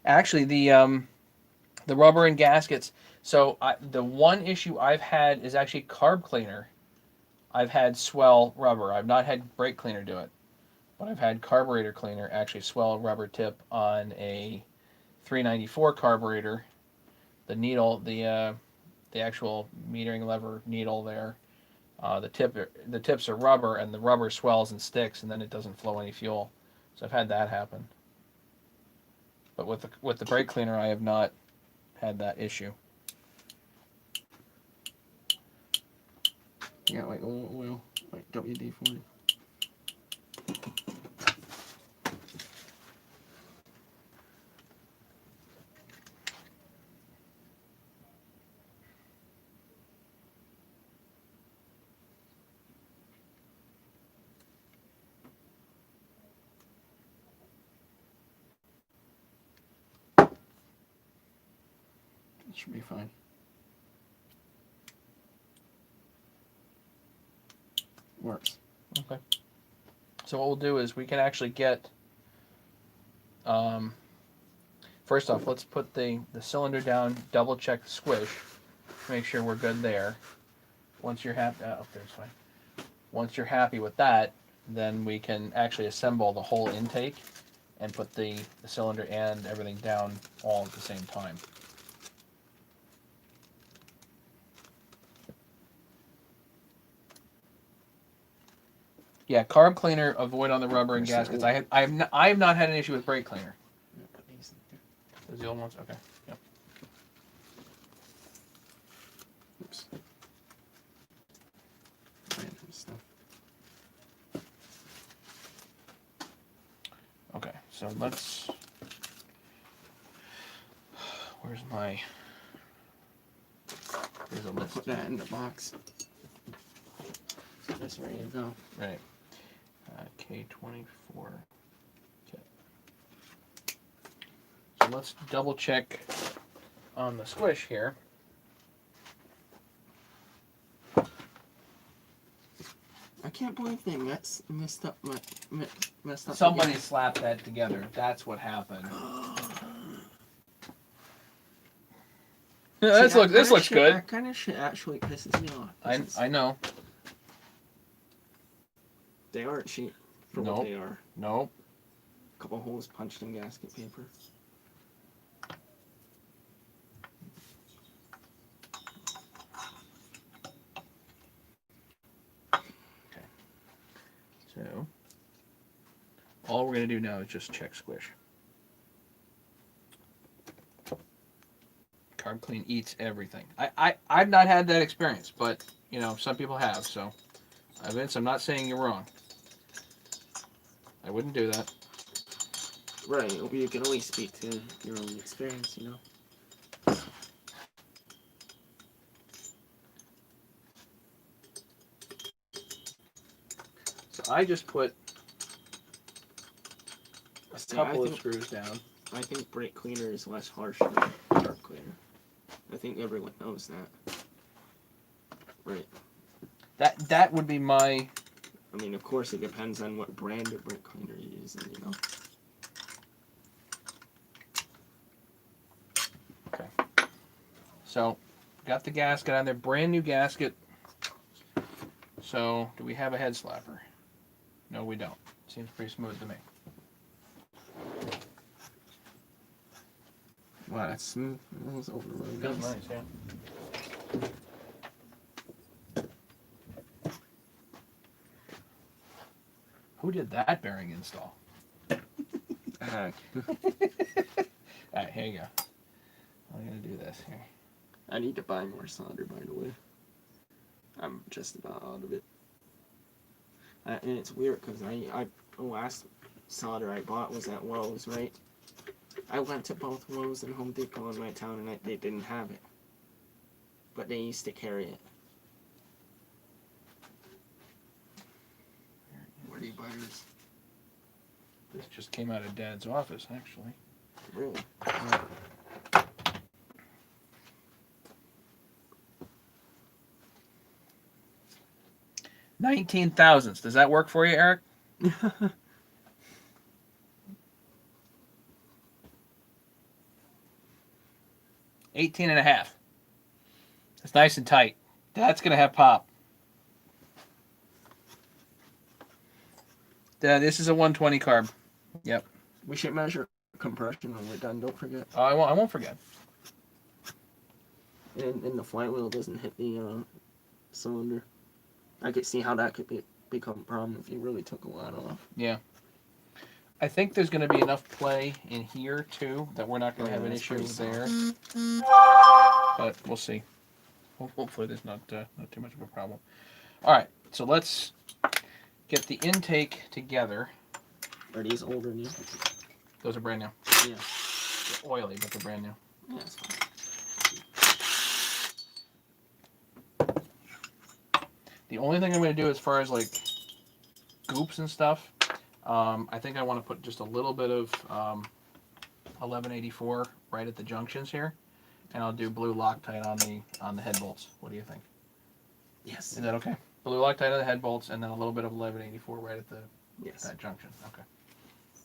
Actually, the rubber and gaskets. So the one issue I've had is actually carb cleaner. I've had swell rubber. I've not had brake cleaner do it, but I've had carburetor cleaner actually swell rubber tip on a 394 carburetor. The needle, the actual metering lever needle there. The tips are rubber, and the rubber swells and sticks, and then it doesn't flow any fuel. So I've had that happen. But with the brake cleaner, I have not had that issue. Yeah, like a little oil, like WD-40. It should be fine. Works. Okay. So what we'll do is we can actually get. First off, let's put the cylinder down. Double check the squish. Make sure we're good there. Once you're happy, there's fine. Once you're happy with that, then we can actually assemble the whole intake and put the cylinder and everything down all at the same time. Yeah, carb cleaner, avoid on the rubber and gaskets. I have not had an issue with brake cleaner. Put these in there. Those are the old ones? Okay. Yep. Oops. Random stuff. Okay, so let's. Where's my. There's a list. Put that in the box. Just ready to go. Right. K24 kit. So let's double check on the squish here. I can't believe they messed up my messed up. Somebody slapped that together. That's what happened. This looks good. That kind of shit actually pisses me off. I know. They aren't cheap for Nope. what they are. No. A couple holes punched in gasket paper. So, all we're going to do now is just check squish. Carb Clean eats everything. I've not had that experience, but, you know, some people have, so, Vince, I'm not saying you're wrong. I wouldn't do that. Right, you can always speak to your own experience, you know. So I just put a See, couple of screws down. I think brake cleaner is less harsh than carb cleaner. I think everyone knows that. Right. That would be my... I mean, of course, it depends on what brand of brake cleaner you're using, you know. Okay. So, got the gasket on there. Brand new gasket. So, do we have a head slapper? No, we don't. Seems pretty smooth to me. Wow, that's smooth. That was over really Feels nice. nice, yeah. Who did that bearing install? Heck. Alright, here you go. I'm gonna do this here. I need to buy more solder, by the way. I'm just about out of it. And it's weird because the last solder I bought was at Lowe's, right? I went to both Lowe's and Home Depot in my town and they didn't have it. But they used to carry it. Where do you buy yours? This just came out of Dad's office, actually. Really? $19,000. Does that work for you, Eric? 18 and a half. It's nice and tight. That's gonna have pop. This is a 120 carb. Yep. We should measure compression when we're done, don't forget. Oh, I won't forget. And the flywheel doesn't hit the cylinder. I could see how that could become a problem if you really took a lot off. Yeah. I think there's going to be enough play in here, too, that we're not going to have an that's issue pretty there. But we'll see. Hopefully there's not too much of a problem. All right, so let's get the intake together. Are these old or new? Those are brand new. Yeah. They're oily, but they're brand new. Yeah, that's fine. The only thing I'm going to do as far as like goops and stuff, I think I want to put just a little bit of 1184 right at the junctions here, and I'll do blue Loctite on the head bolts. What do you think? Yes. Is that okay? Blue Loctite on the head bolts, and then a little bit of 1184 right at Yes. that junction. Okay.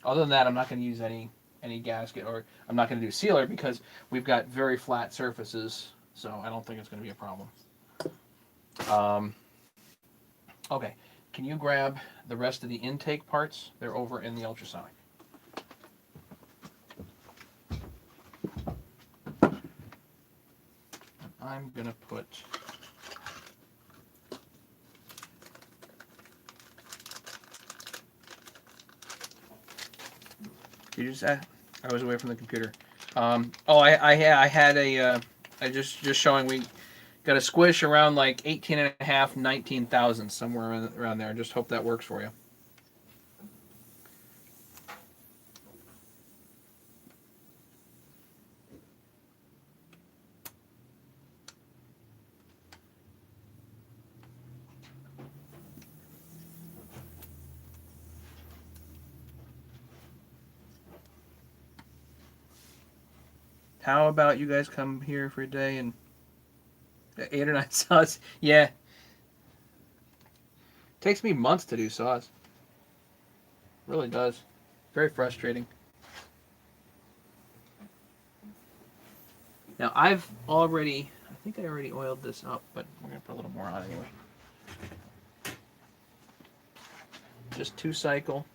Other than that, I'm not going to use any gasket, or I'm not going to do sealer because we've got very flat surfaces, so I don't think it's going to be a problem. Okay, can you grab the rest of the intake parts? They're over in the ultrasonic. I'm gonna put you just I was away from the computer. I had a I just showing we got a squish around like 18 and a half, 19,000 somewhere around there. Just hope that works for you. How about you guys come here for a day and 8 or 9 saws? Yeah. Takes me months to do saws. Really does. Very frustrating. Now I think I already oiled this up, but we're gonna put a little more on anyway. Just 2 cycle.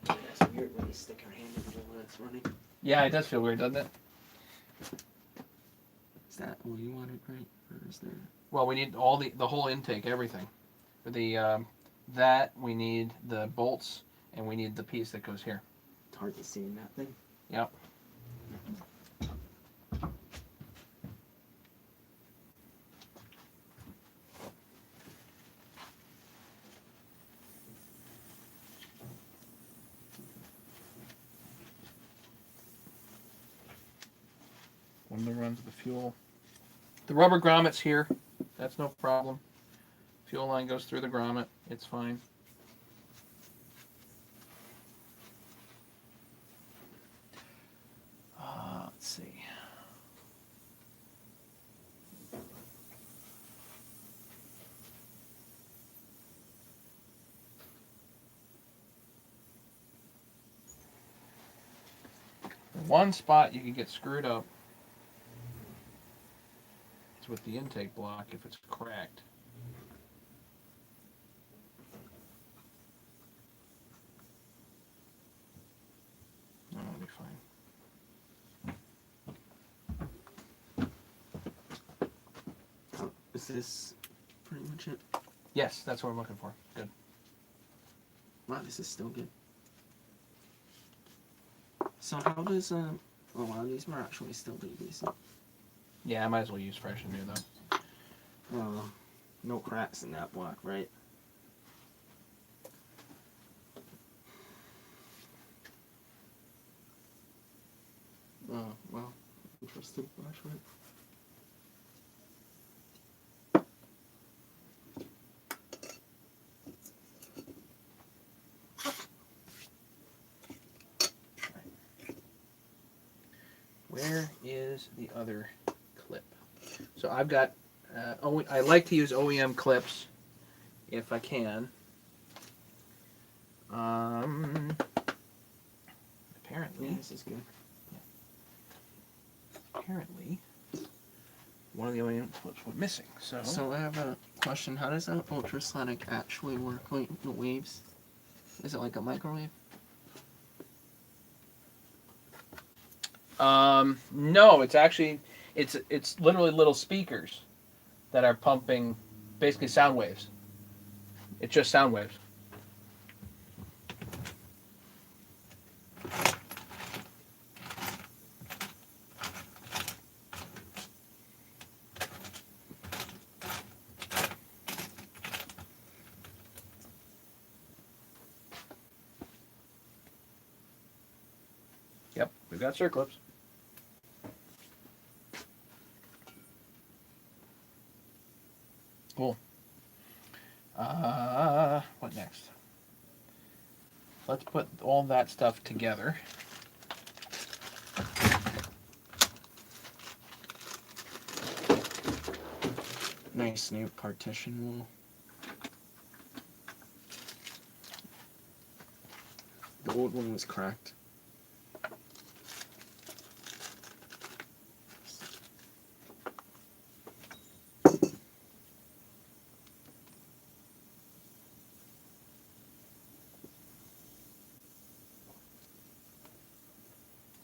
It's weird when you stick your hand into when it's running. Yeah, it does feel weird, doesn't it? Is that all you wanted, right? Or is there? Well, we need all the whole intake, everything. For the that we need the bolts, and we need the piece that goes here. It's hard to see in that thing. Yep. Window runs the fuel. The rubber grommets here. That's no problem. Fuel line goes through the grommet. It's fine. Let's see. One spot you can get screwed up is with the intake block if it's cracked. That'll be fine. Oh, is this pretty much it? Yes, that's what I'm looking for. Good. Wow, this is still good. So how does oh wow, these were actually still pretty decent. Yeah, I might as well use fresh and new though. No cracks in that block, right? Oh, well, interesting flashlight. Where is the other clip? So I've got, I like to use OEM clips if I can. Apparently, This is good. apparently, one of the OEM clips went missing. So I have a question. How does that ultrasonic actually work? Like the waves? Is it like a microwave? No, it's actually, it's literally little speakers that are pumping basically sound waves. It's just sound waves. Yep, we've got circlips. Cool. What next? Let's put all that stuff together. Nice new partition wall. The old one was cracked.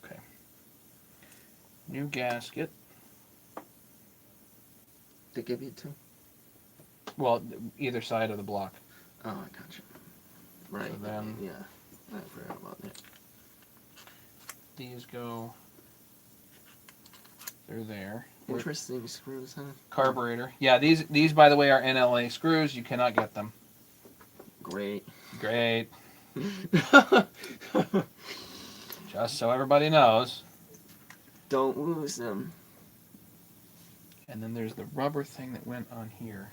Okay. New gasket. They give you two? Well, either side of the block. Oh, I gotcha. Right. So then- yeah. I forgot about that. These go. They're there. Interesting screws, huh? Carburetor. Yeah, these by the way are NLA screws. You cannot get them. Great. Great. Just so everybody knows. Don't lose them. And then there's the rubber thing that went on here.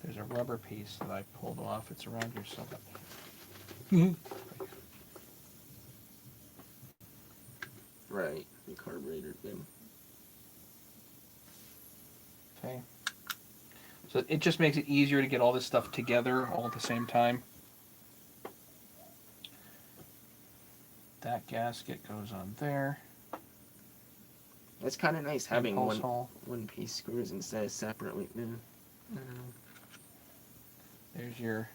There's a rubber piece that I pulled off. It's around here somewhere. Right, the carburetor bin. Okay. So it just makes it easier to get all this stuff together all at the same time. That gasket goes on there. It's kind of nice having Impulse hole. one piece screws instead of separately. There's your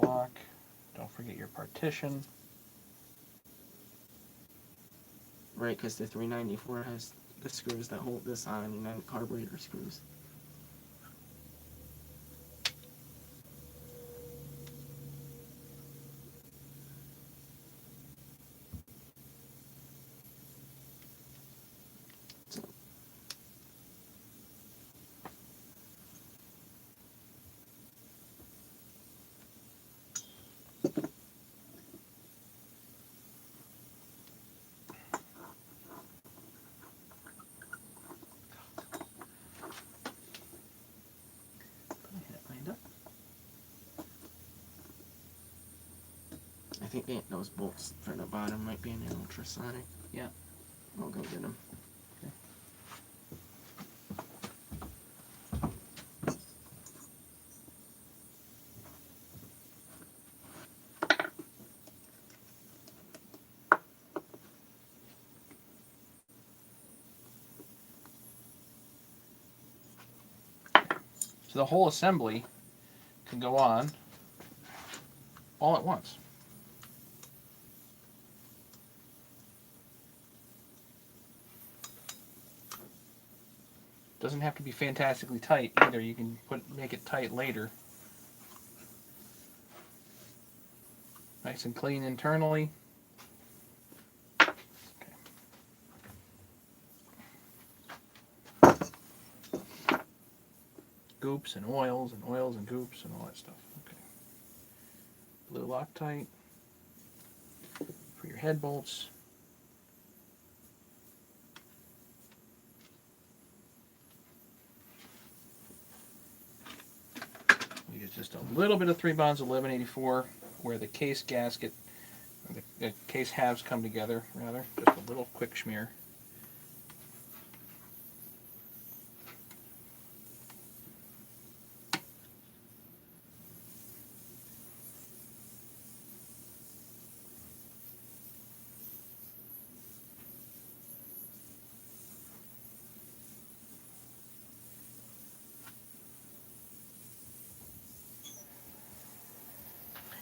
block. Don't forget your partition. Right, because the 394 has the screws that hold this on, and then carburetor screws. I think those bolts for the bottom might be in an ultrasonic. Yeah. I'll go get them. So the whole assembly can go on all at once. Doesn't have to be fantastically tight either. You can make it tight later. Nice and clean internally. Goops and oils and goops and all that stuff. Okay. Blue Loctite for your head bolts. We use just a little bit of 3 bonds of 1184 where the case gasket, or the case halves come together, rather. Just a little quick smear.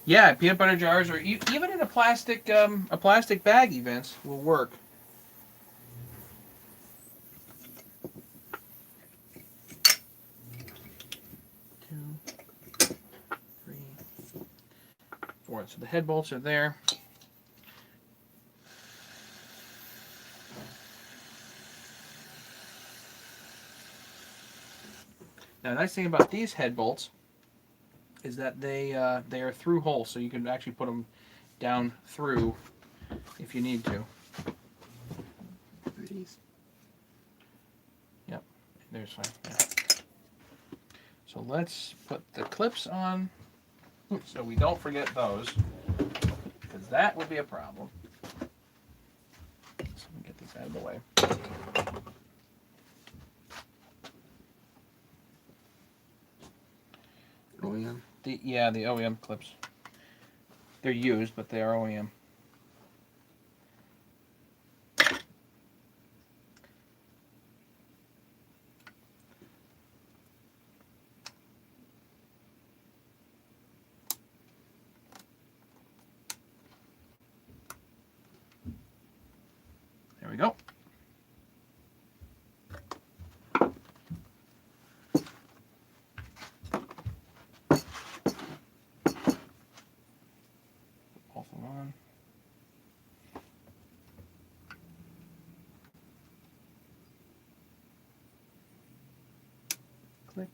Yeah, peanut butter jars, or even in a plastic bag, events will work. Two, three, four. So the head bolts are there. Now, the nice thing about these head bolts is that they are through holes, so you can actually put them down through if you need to. Yep, there's fine. Yeah. So let's put the clips on, so we don't forget those, because that would be a problem. So let me get these out of the way. OEM? The OEM clips. They're used, but they are OEM. There we go. Both of them on. Click.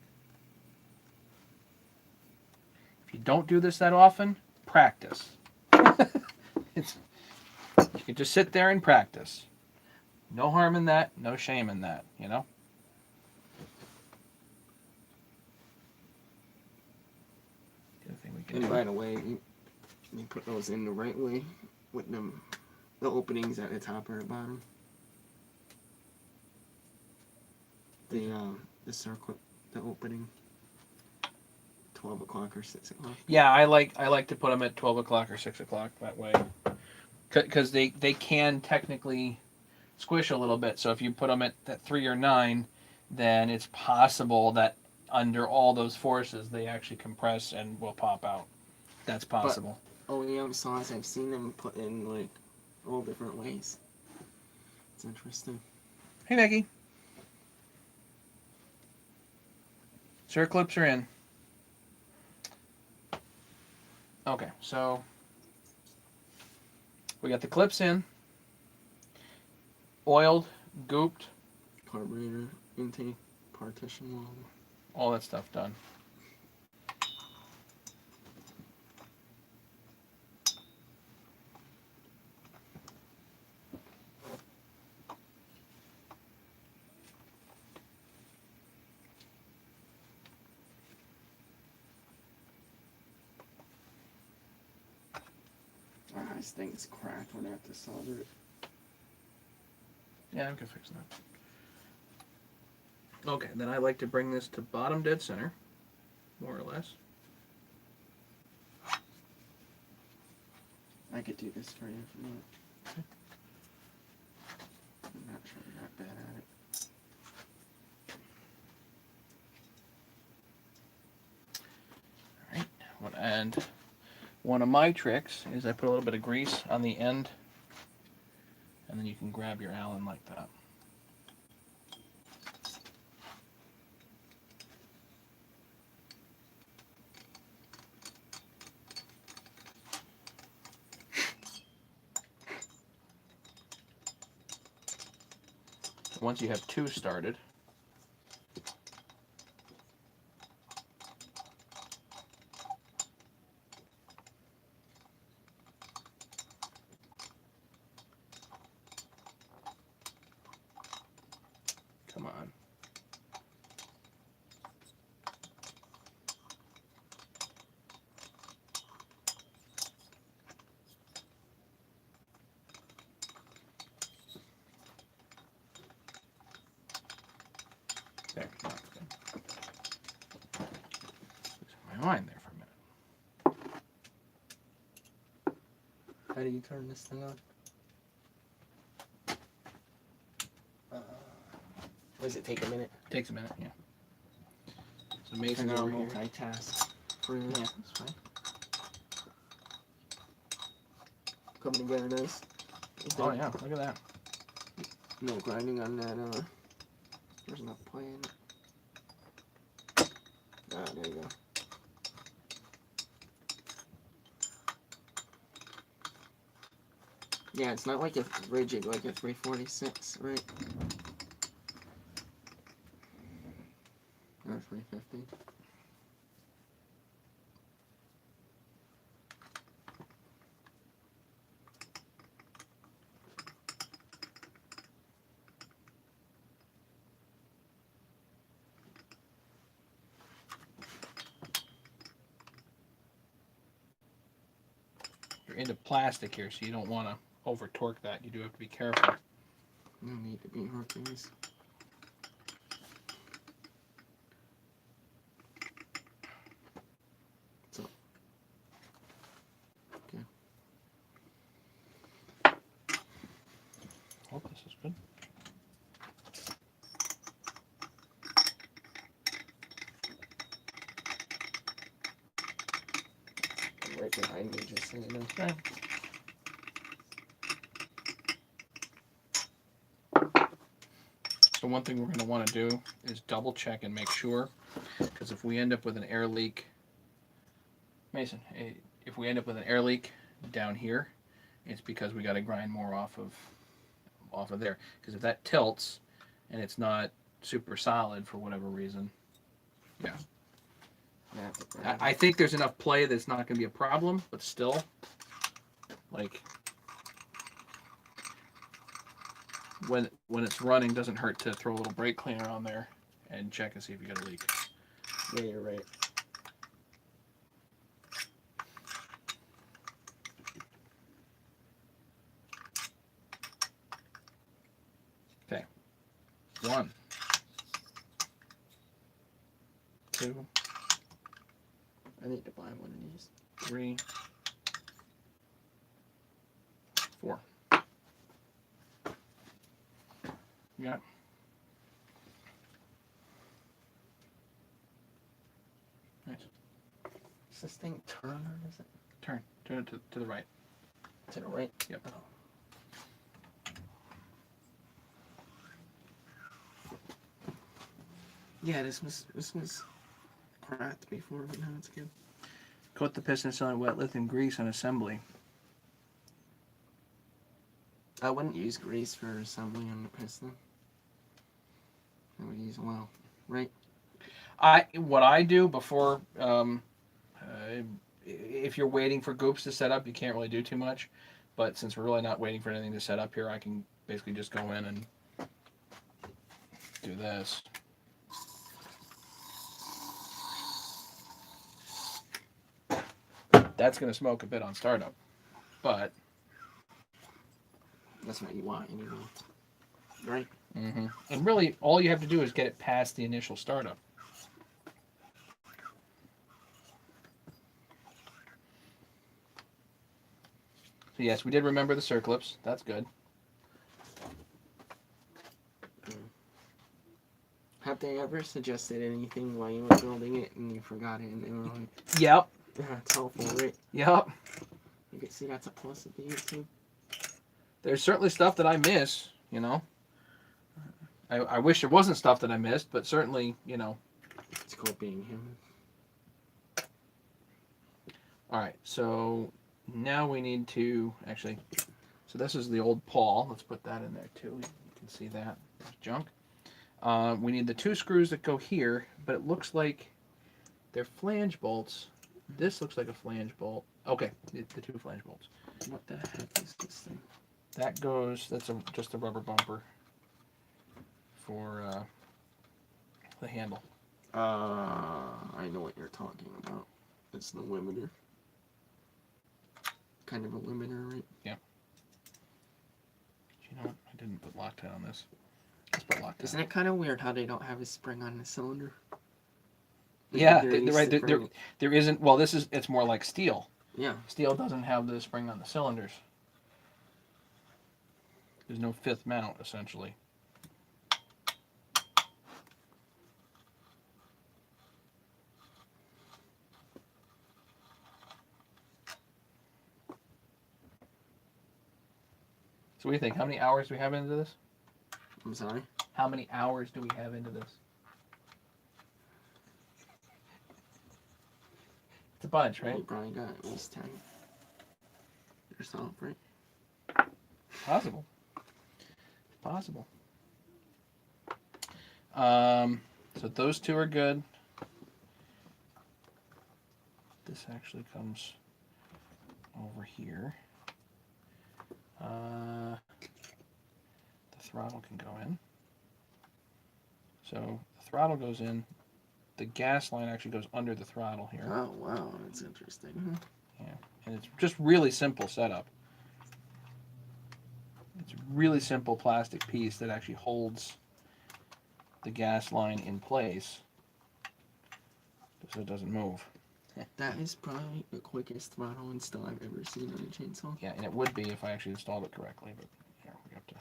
If you don't do this that often, practice. You can just sit there and practice. No harm in that, no shame in that, you know? right away. You put those in the right way with the openings at the top or the bottom. The circle, the opening. 12 o'clock or 6 o'clock. Yeah, I like to put them at 12 o'clock or 6 o'clock that way, because they can technically squish a little bit. So if you put them at 3 or 9, then it's possible that under all those forces they actually compress and will pop out. That's possible. OEM saws, I've seen them put in like all different ways. It's interesting. Hey Maggie, circ clips are in. Okay, so we got the clips in, oiled, gooped, Carburetor, intake, partition wall. all that stuff done. This thing's cracked. We're gonna have to solder it. Yeah, I can fix that. Okay, then I like to bring this to bottom dead center, more or less. I could do this for you if you want. I'm not sure I'm not bad at it. Alright, and one of my tricks is I put a little bit of grease on the end, and then you can grab your Allen like that. Once you have 2 started, come on. There, now it's good. Losing my mind there for a minute. How do you turn this thing on? Does it take a minute? Takes a minute, yeah. So Mason's And I'll over here. multitask for you. Yeah, that's fine. Coming together nice. Oh yeah, look at that. No grinding on that, there's enough play in it. Ah, there you go. Yeah, it's not like a rigid, like a 346, right? Or 350. You're into plastic here, so you don't want to over torque that. You do have to be careful. No need to be Hercules. So, okay. Hope this is good. I'm right behind me, just so you know. Okay. So one thing we're going to want to do is double check and make sure, because if we end up with an air leak, Mason, if we end up with an air leak down here, it's because we got to grind more off of there. Because if that tilts and it's not super solid for whatever reason, yeah. I think there's enough play that's not going to be a problem, but still, like, when it's running, doesn't hurt to throw a little brake cleaner on there and check and see if you got a leak. Yeah, you're right. 1, 2, I need to buy one of these. 3, 4. Yeah. Nice. Does this thing turn or is it Turn it to the right. to the right? Yep. Oh. Yeah, this was cracked before, but now it's good. Coat the piston cylinder wet lithium grease on assembly. I wouldn't use grease for assembly on the piston. I would use oil, right? What I do before, if you're waiting for goops to set up, you can't really do too much. But since we're really not waiting for anything to set up here, I can basically just go in and do this. That's going to smoke a bit on startup, but That's what you want anyway, right? and really all you have to do is get it past the initial startup. So yes, we did remember the circlips. That's good. Have they ever suggested anything while you were building it and you forgot it and they were like, Yep. yeah, it's helpful, right? Yep. You can see that's a plus of the YouTube. There's certainly stuff that I miss, you know. I wish there wasn't stuff that I missed, but certainly, you know. It's called being human. All right, so now we need to actually. So this is the old pawl. Let's put that in there too. You can see that. There's junk. We need the 2 screws that go here, but it looks like they're flange bolts. This looks like a flange bolt. Okay, the 2 flange bolts. What the heck is this thing? That goes. That's just a rubber bumper for the handle. I know what you're talking about. It's the limiter. Kind of a limiter, right? Yeah. You know what? I didn't put Loctite on this. Let's put Loctite. Isn't it kind of weird how they don't have a spring on the cylinder? Yeah, They're used right. to There, bring- there isn't. Well, it's more like steel. Yeah. Steel doesn't have the spring on the cylinders. There's no 5th mount, essentially. So what do you think? How many hours do we have into this? I'm sorry? How many hours do we have into this? It's a bunch, right? You probably got at least 10 yourself, right? Possible. Possible. So those 2 are good. This actually comes over here. The throttle can go in. So the throttle goes in. The gas line actually goes under the throttle here. Oh, wow. That's interesting. And it's just really simple setup. It's a really simple plastic piece that actually holds the gas line in place so it doesn't move. That is probably the quickest throttle install I've ever seen on a chainsaw. Yeah, and it would be if I actually installed it correctly, but here, we have to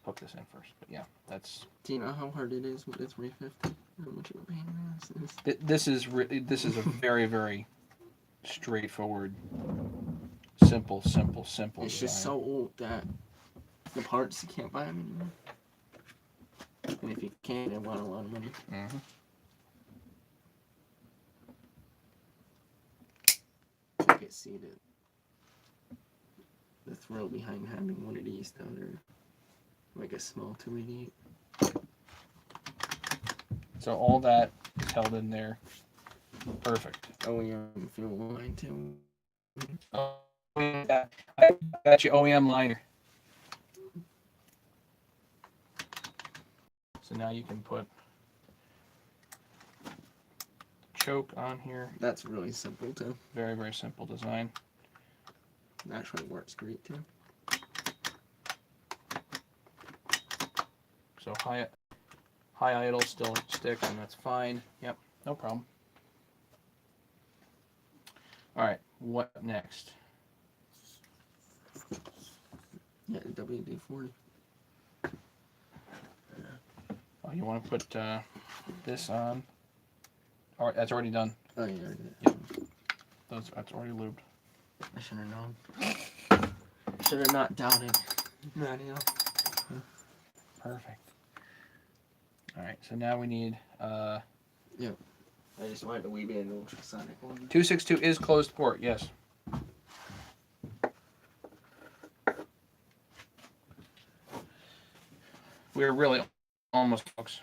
hook this in first. But yeah, that's... Do you know how hard it is with a 350? How much of a pain in the ass it is? This is a very, very straightforward, simple It's design. just so old that the parts, you can't buy them anymore. And if you can, they want a lot of money. Mm-hmm. I can see the thrill behind having one of these down there. Like a small 288. So all that is held in there. Perfect. OEM fuel line too. Oh, yeah. I got you OEM liner. So now you can put choke on here. That's really simple too. Very, very simple design. It actually works great too. So High idle still sticks, and that's fine. Yep, no problem. All right, what next? Yeah, the WD-40. Oh, you want to put this on? All right, that's already done. Oh, yeah. Yep. That's already lubed. I should have known. Should have not doubted. Mario. Perfect. All right, so now we need Yep. I just wanted a wee bit of ultrasonic one. 262 is closed port. Yes. We're really almost, folks.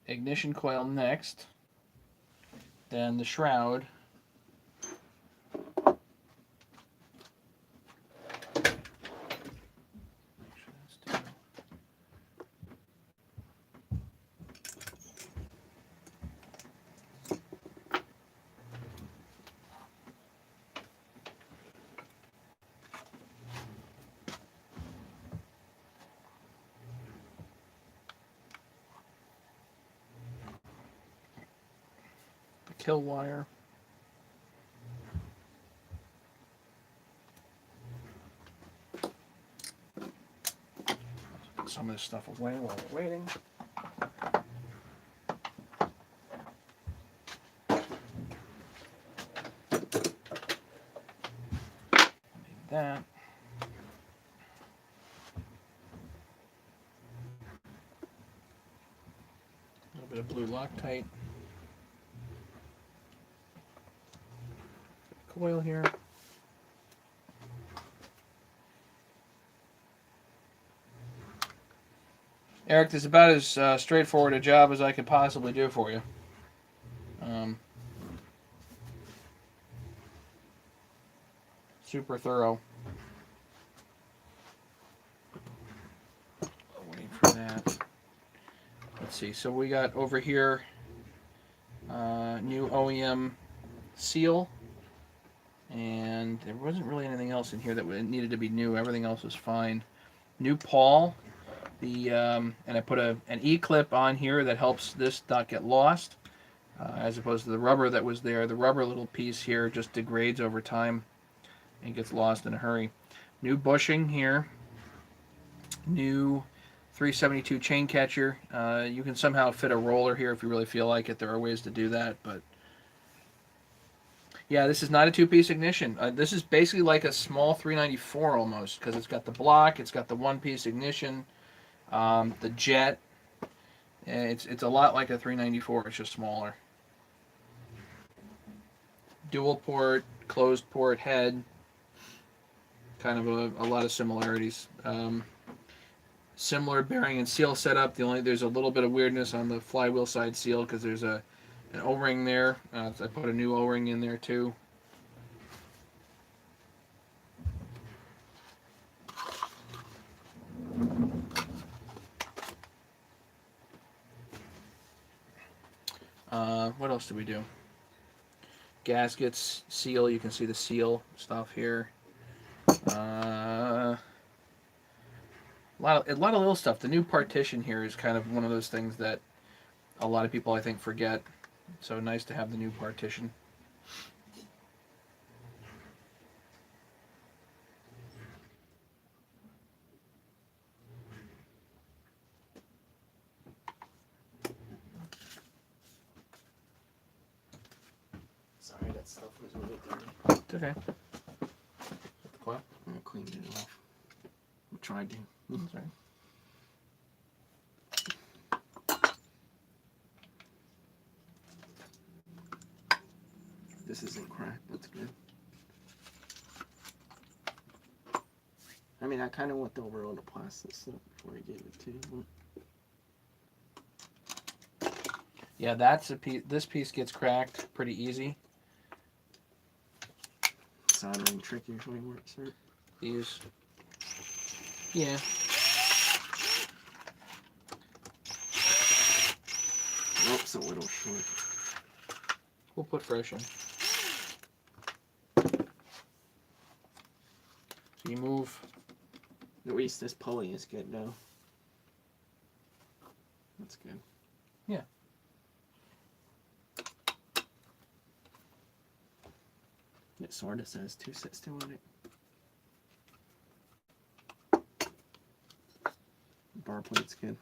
Ignition coil next, then the shroud. The kill wire. Put some of this stuff away while we're waiting. Need that. A little bit of blue Loctite. Coil here. Eric, this is about as straightforward a job as I could possibly do for you. Super thorough. Waiting for that. Let's see. So we got over here new OEM seal, and there wasn't really anything else in here that needed to be new. Everything else was fine. New pawl. And I put an E-clip on here that helps this not get lost, as opposed to the rubber that was there. The rubber little piece here just degrades over time and gets lost in a hurry. New bushing here. New 372 chain catcher. You can somehow fit a roller here if you really feel like it. There are ways to do that, but yeah, this is not a two-piece ignition. This is basically like a small 394 almost, because it's got the block, it's got the one-piece ignition. The jet, it's a lot like a 394, it's just smaller. Dual port, closed port head, kind of a lot of similarities. Similar bearing and seal setup. There's a little bit of weirdness on the flywheel side seal because there's an O-ring there. So I put a new O-ring in there too. What else did we do? Gaskets, seal. You can see the seal stuff here. A lot of little stuff. The new partition here is kind of one of those things that a lot of people I think forget. So nice to have the new partition. Sorry, that stuff was really dirty. It's okay. Coil? I cleaned it off. I tried to. That's right. This isn't cracked. That's good. I mean, I kind of went over all the plastic stuff before I gave it to you. Yeah, that's a piece. This piece gets cracked pretty easy. Soldering trick usually works, right? These. Yeah. Nope, just a little short. We'll put fresh in. So you move. At least this pulley is good though. That's good. Yeah. It sort of says 262 on it. Bar plate's good.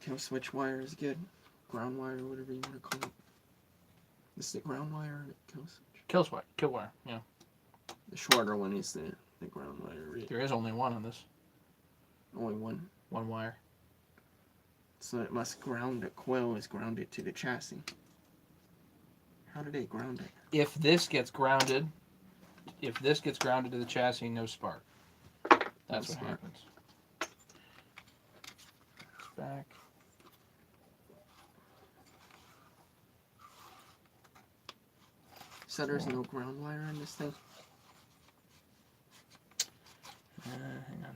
Kill switch wire is good. Ground wire, whatever you want to call it. This is the ground wire and it kill switch. Kill wire. Yeah. The shorter one is the ground wire. Right? There is only one on this. Only one. One wire. So it must ground the coil is grounded to the chassis. How do they ground it? If this gets grounded to the chassis, no spark. That's what happens. Back. So there's no ground wire on this thing? Hang on.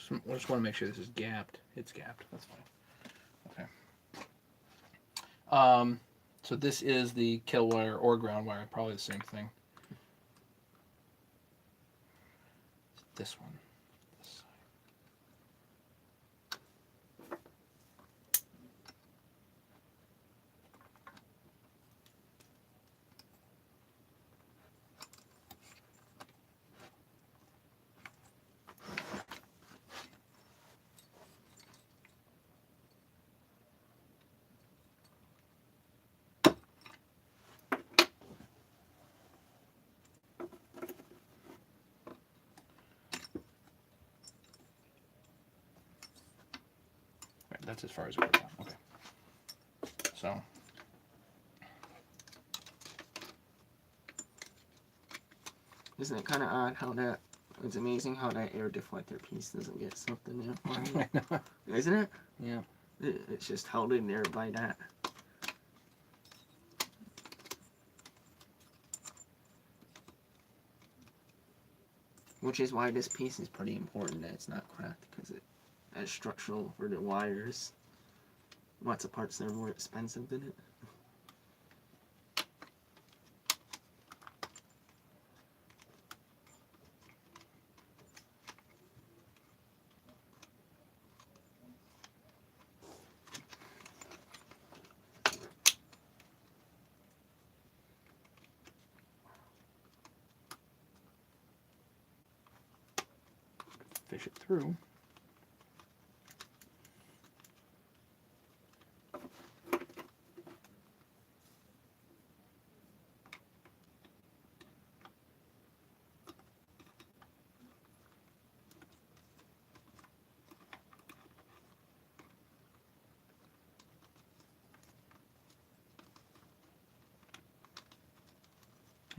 I just want to make sure this is gapped. It's gapped. That's fine. Okay. So this is the kill wire or ground wire. Probably the same thing. This one. This side. Right, that's as far as it goes down. Okay. So. Isn't it kind of odd how that? It's amazing how that air deflector piece doesn't get something there. Isn't it? Yeah. It's just held in there by that. Which is why this piece is pretty important that it's not cracked, because it has structural for the wires. Lots of parts that are more expensive than it. Fish it through.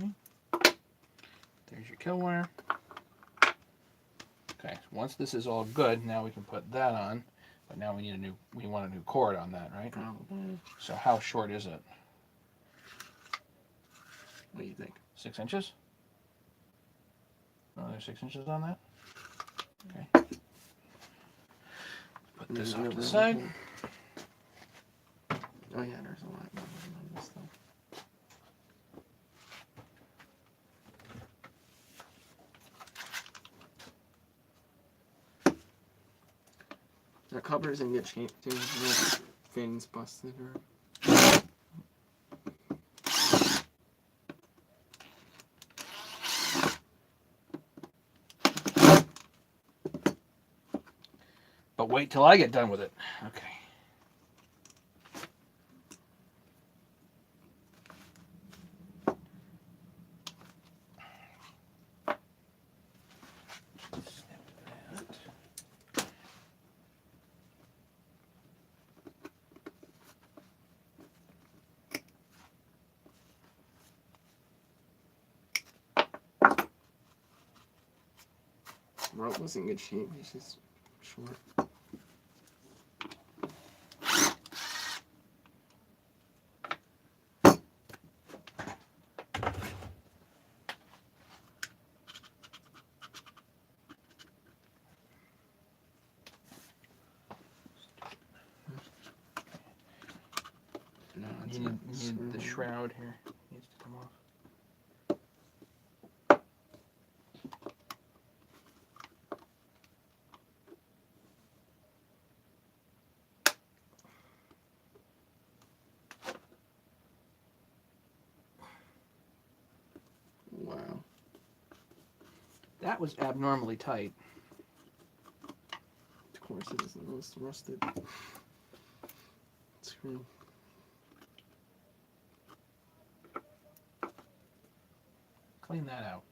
Okay. There's your kill wire. Okay, so once this is all good, now we can put that on. But now we want a new cord on that, right? Probably. So how short is it? What do you think? 6 inches? Oh, there's 6 inches on that? Okay. Put this off to the side. Oh yeah, there's a lot more on this stuff. The cover's in good shape too. No fins busted or. But wait till I get done with it. Okay. Rope was in good shape. It's just for. No, it's You not need the screwed. shroud here. Needs to come off. Wow. That was abnormally tight. Of course it is the most rusted screw. Clean that out.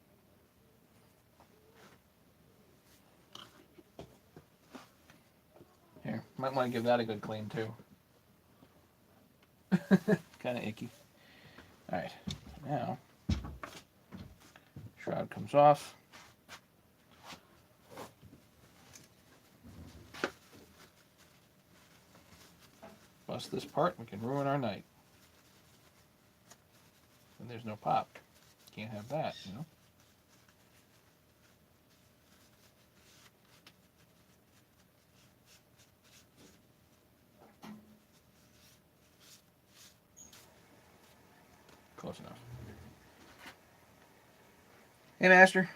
Here, might want to give that a good clean too. Kind of icky. All right, now shroud comes off. Bust this part, we can ruin our night. And there's no pop. Can't have that, you know. Close enough. Hey, Master.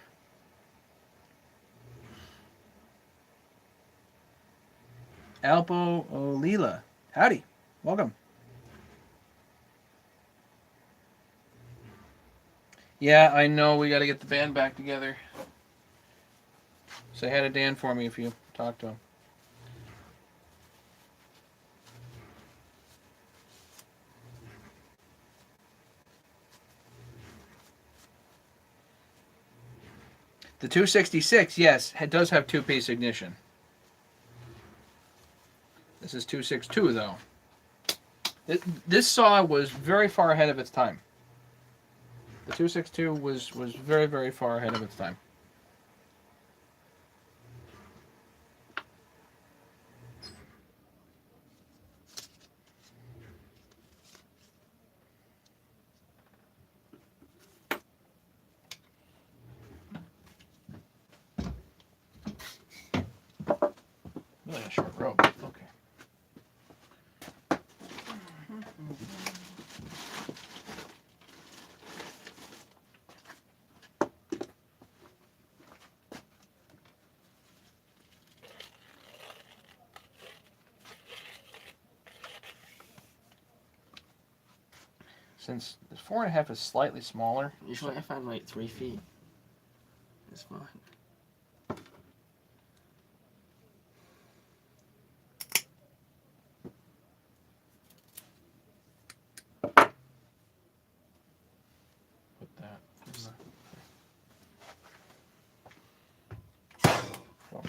Alpo Olila. Howdy. Welcome. Yeah, I know we got to get the band back together. Say hi to Dan for me if you talk to him. The 266, yes, it does have two-piece ignition. This is 262, though. This saw was very far ahead of its time. The 262 was very, very far ahead of its time. Really a short rope. Okay. Since the 4.5 is slightly smaller. Usually I find like 3 feet. It's fine. Put that in the... Oh.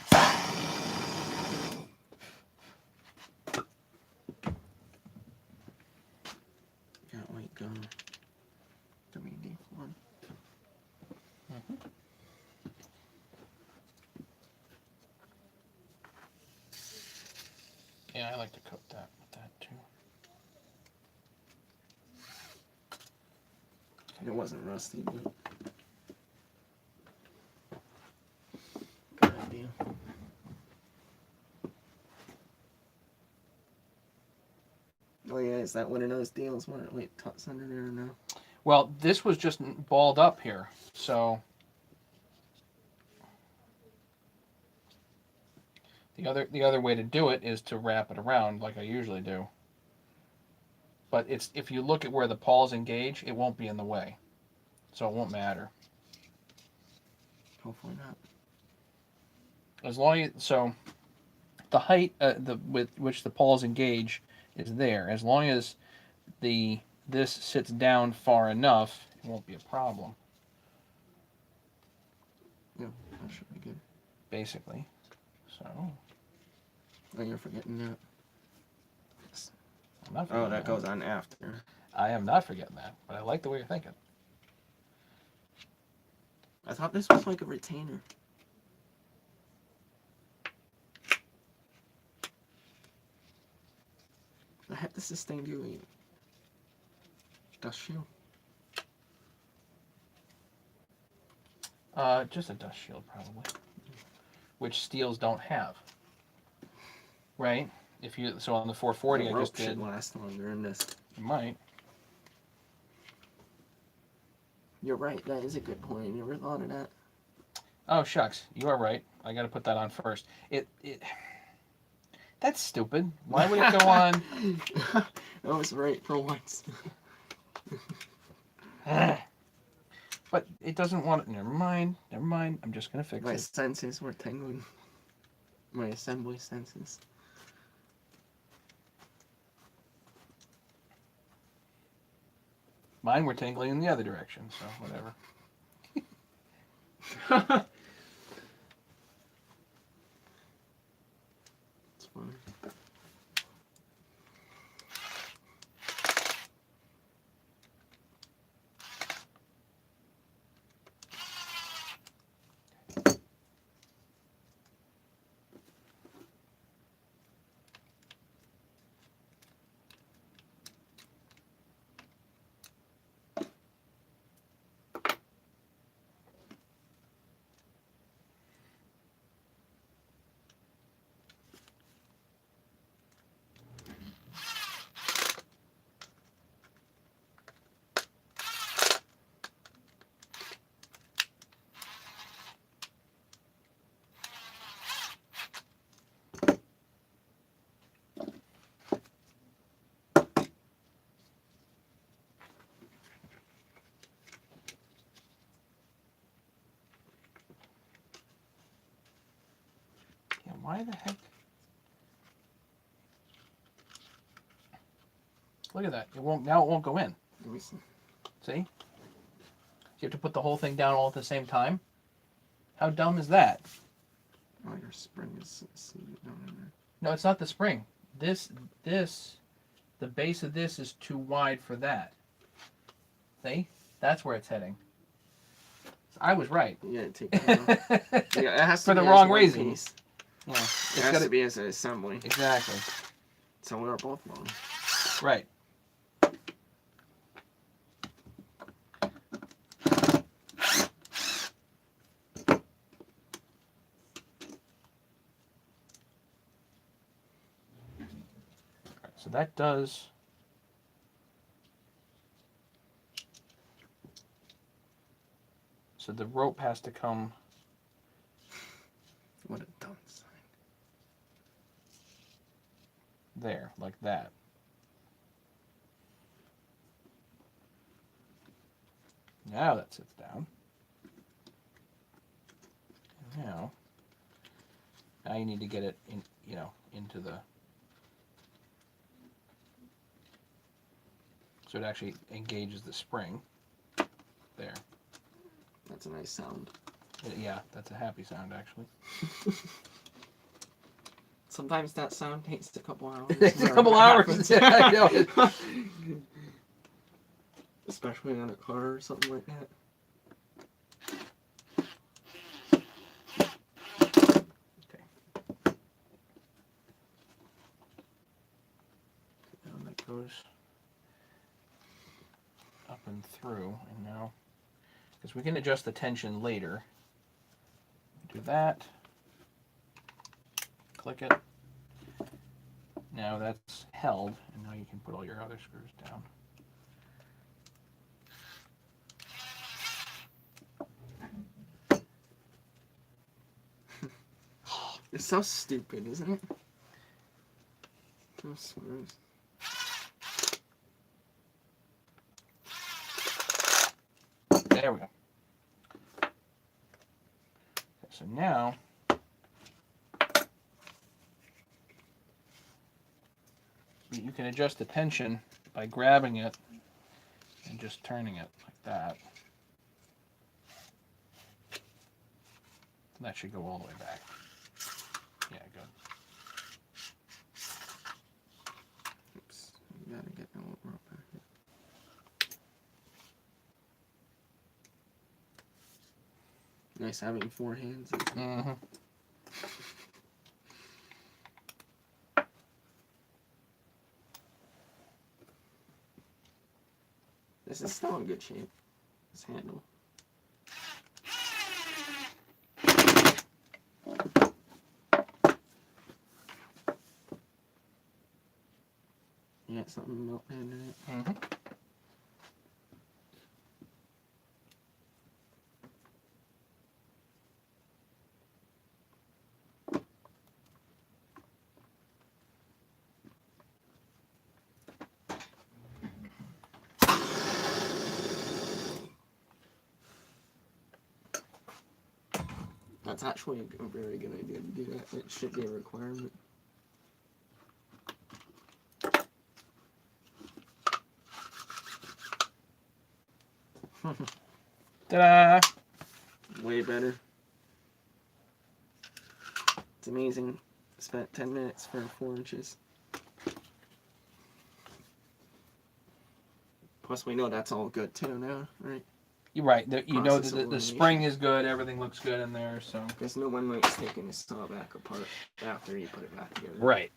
Got like WD-1. Yeah, I like to coat that with that too. It wasn't rusty, but good idea. Oh yeah, is that one of those deals where it like tucks under there or no? Well, this was just balled up here, so the other way to do it is to wrap it around like I usually do. But it's if you look at where the pawls engage, it won't be in the way, so it won't matter. Hopefully not. As long as so, the height with which the pawls engage is there. As long as this sits down far enough, it won't be a problem. Yeah, that should be good. Basically, so. Oh, you're forgetting that. I'm not Oh, forgetting that goes on after. I am not forgetting that, but I like the way you're thinking. I thought this was like a retainer. heck does this thing do? Dust shield? Just a dust shield, probably. Which steels don't have. Right? If you so on the 440, The I rope just should did. last longer in this. It might. You're right. That is a good point. I never thought of that. Oh shucks, you are right. I got to put that on first. That's stupid. Why would it go on? I was right for once. But it doesn't want it. Never mind. Never mind. I'm just gonna fix My it. senses were tingling. My assembly senses. Mine were tingling in the other direction. So whatever. It's fine. Yeah. Why the heck? Look at that. It won't. Now it won't go in. Let me see. See? You have to put the whole thing down all at the same time. How dumb is that? Oh, your spring is seated down in there. No, it's not the spring. The base of this is too wide for that. See? That's where it's heading. I was right. Yeah, take it out. Yeah, it has to For be the as wrong one reason. piece. Yeah. It It's has gotta to be as an assembly. exactly. So we were both wrong. Right. So that does. So the rope has to come What a dumb sign. there, like that. Now that sits down. And now you need to get it in, into the. So it actually engages the spring. There. That's a nice sound. Yeah, that's a happy sound actually. Sometimes that sound takes a couple hours. It's a whenever couple it hours. happens. I know it. Especially on a car or something like that. And that goes up and through, and now, because we can adjust the tension later. Do that. Click it. Now that's held, and now you can put all your other screws down. It's so stupid, isn't it? Those screws. There we go. Okay, so now you can adjust the tension by grabbing it and just turning it like that. And that should go all the way back. Yeah, good. Oops. You gotta get the little rope back here. Nice having four hands. Mm-hmm. This is still in good shape. This handle. Yeah, something notepad in it. Mm-hmm. That's actually a very good idea to do that. It should be a requirement. Ta-da! Way better. It's amazing. Spent 10 minutes for 4 inches. Plus, we know that's all good too now, right? You're right. You know Process that the elimination. spring is good. Everything looks good in there. So Because no one likes taking a saw back apart after you put it back together. right.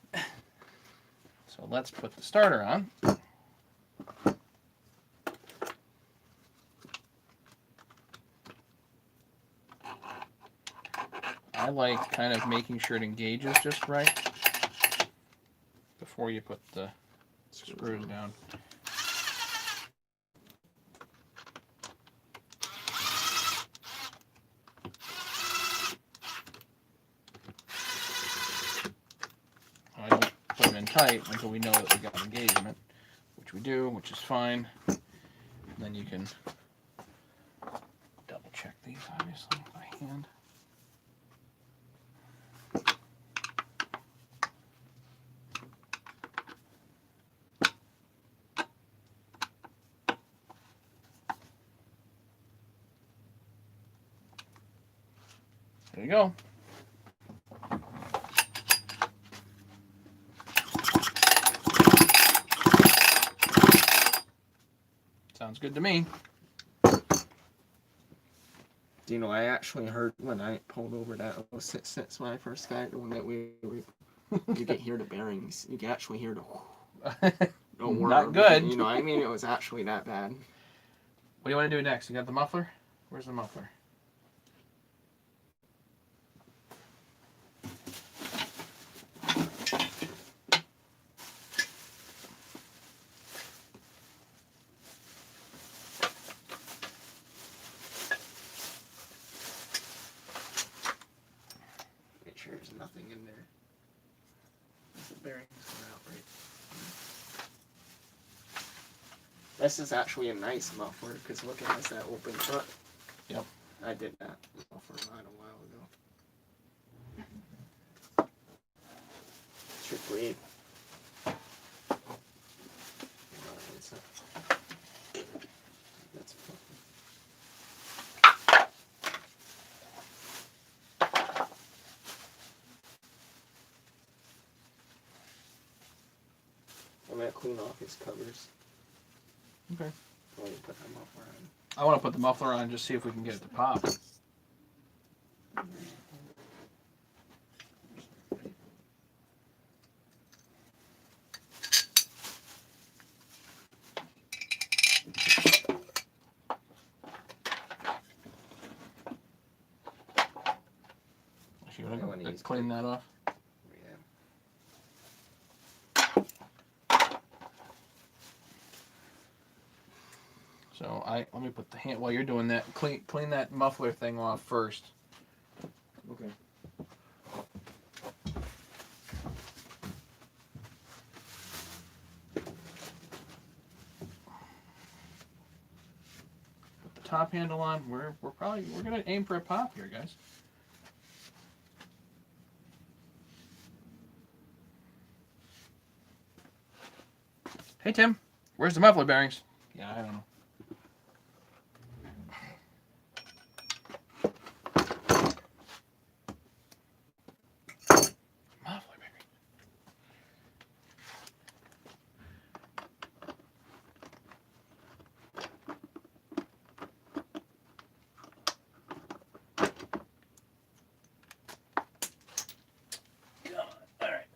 So let's put the starter on. I like kind of making sure it engages just right before you put the screws down. I don't put them in tight until we know that we got engagement, which we do, which is fine. And then you can double check these, obviously, by hand. There you go. Sounds good to me. Do you know, I actually heard when I pulled over that 066 when I first got it, the one that you could hear the bearings. You can actually hear the whir. Not good. You know, I mean, it was actually that bad. What do you want to do next? You got the muffler? Where's the muffler? Make sure there's nothing in there. The bearings come out right. This is actually a nice muffler because look, it has that open front. Yep. I did that muffler mine a while ago. Should breathe. That's I'm gonna clean off his covers. Okay. While you put the muffler on. I want to put the muffler on and just see if we can get it to pop. If you want to clean that off. So let me put the hand while you're doing that. Clean that muffler thing off first. Okay. Put the top handle on. We're gonna aim for a pop here, guys. Hey Tim, where's the muffler bearings? Yeah, I don't know. Muffler bearings. Come on. All right.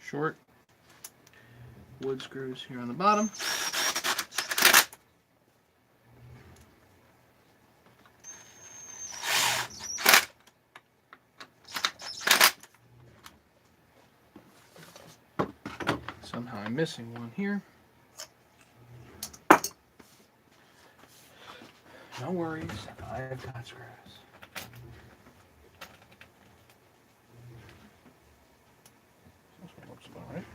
short wood screws here on the bottom. Somehow I'm missing one here. No worries, I've got screws. This one looks about right.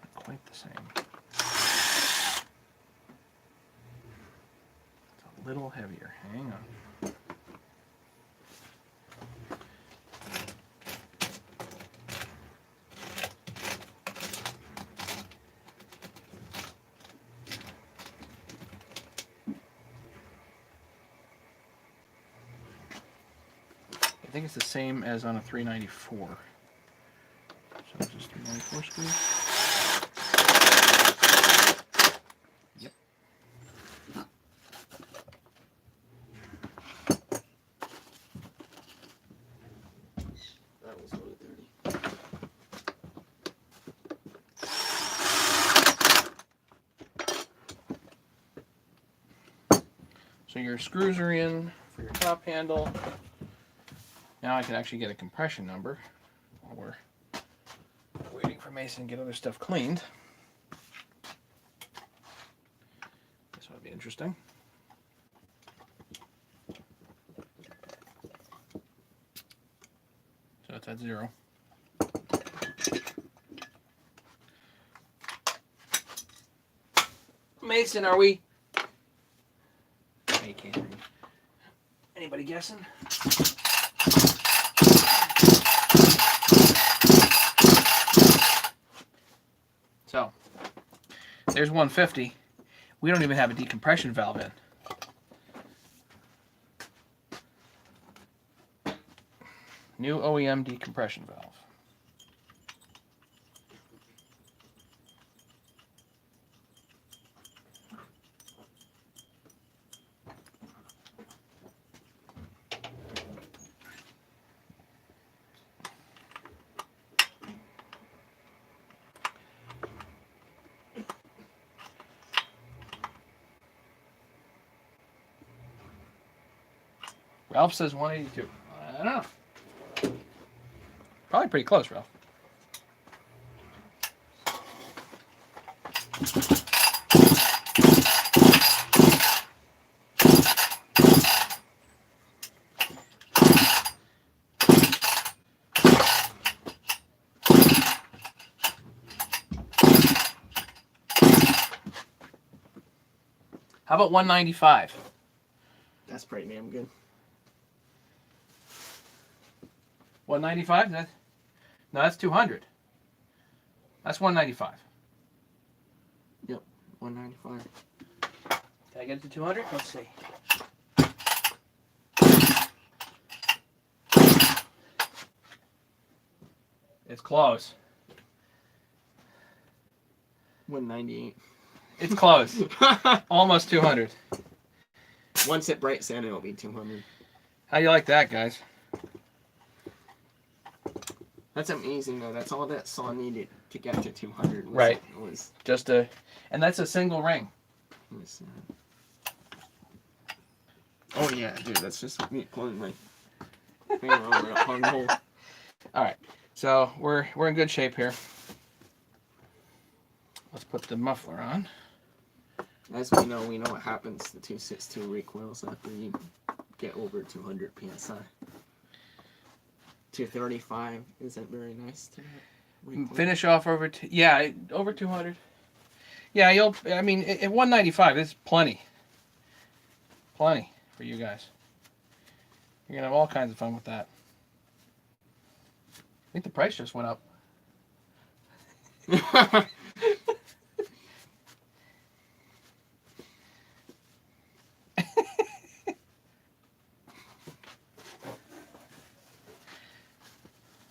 Not quite the same. It's a little heavier. Hang on. I think it's the same as on a 394. So it's just 394 screws. Yep. That was really dirty. So your screws are in for your top handle. Now I can actually get a compression number while we're waiting for Mason to get other stuff cleaned. This would be interesting. So it's at 0. Mason, are we? Hey, can't hear me. Anybody guessing? So, there's 150. We don't even have a decompression valve in. New OEM decompression valve. Ralph says 182. I don't know. Probably pretty close, Ralph. How about 195? That's pretty damn good. 195? No, that's 200. That's 195. Yep, 195. Can I get it to 200? Let's see. It's close. 198. It's close. Almost 200. Once it breaks in, it'll be 200. How do you like that, guys? That's amazing, though. That's all that saw needed to get to 200. Right. Was Just a, and that's a single ring. Oh yeah, dude. That's just me pulling my finger over that plug hole. All right, so we're in good shape here. Let's put the muffler on. As we know what happens to 262 recoils after you get over 200 psi. 235 isn't very nice to recoil. Finish off over over 200. Yeah, I mean, at 195, it's plenty. Plenty for you guys. You're gonna have all kinds of fun with that. I think the price just went up.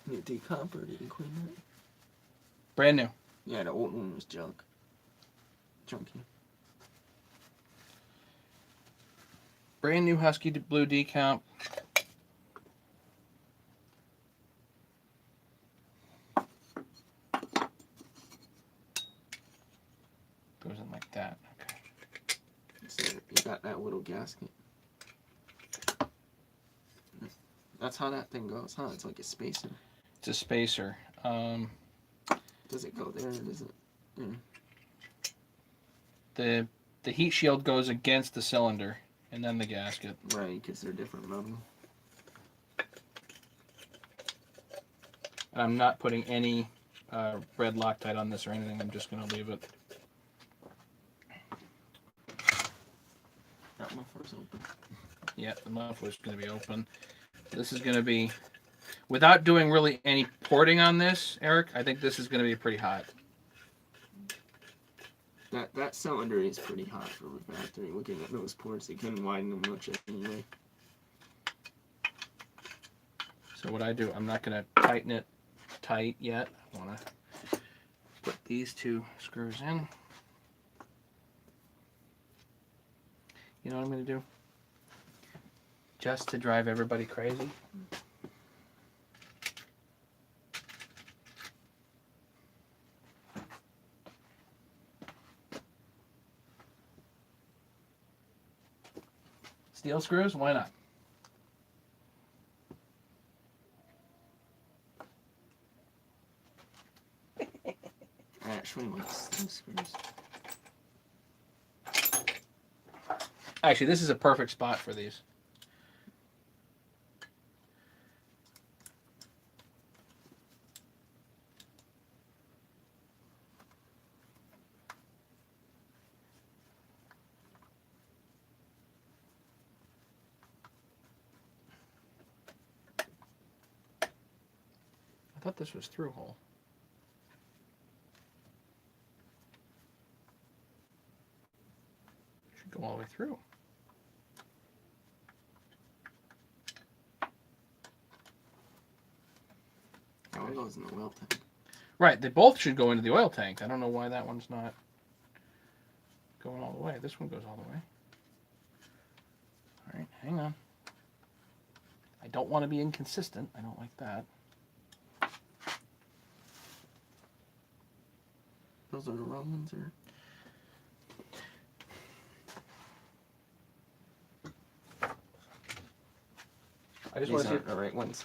New decomp or did you clean that? Brand new. Yeah, the old one was junk. Junky. brand new Husky Blue decal. Goes in like that. Okay. So you got that little gasket. That's how that thing goes, huh? It's like a spacer. It's a spacer. Does it go there or does it? The heat shield goes against the cylinder, and then the gasket. Right, because they're different metal. And I'm not putting any red Loctite on this or anything. I'm just going to leave it. That muffler's open. Yeah, the muffler's going to be open. This is going to be, without doing really any porting on this, Eric, I think this is going to be pretty hot. That cylinder is pretty hot for a factory. Looking at those ports, they couldn't widen them much anyway. So what I do, I'm not going to tighten it tight yet. I want to put these two screws in. You know what I'm going to do? Just to drive everybody crazy. Steel screws? Why not? I actually like steel screws. Actually, this is a perfect spot for these. I thought this was through hole. Should go all the way through. Oh, it goes in the oil tank. Right, they both should go into the oil tank. I don't know why that one's not going all the way. This one goes all the way. All right, hang on. I don't want to be inconsistent. I don't like that. Those are the wrong ones, or? I just These want to see. aren't the right ones.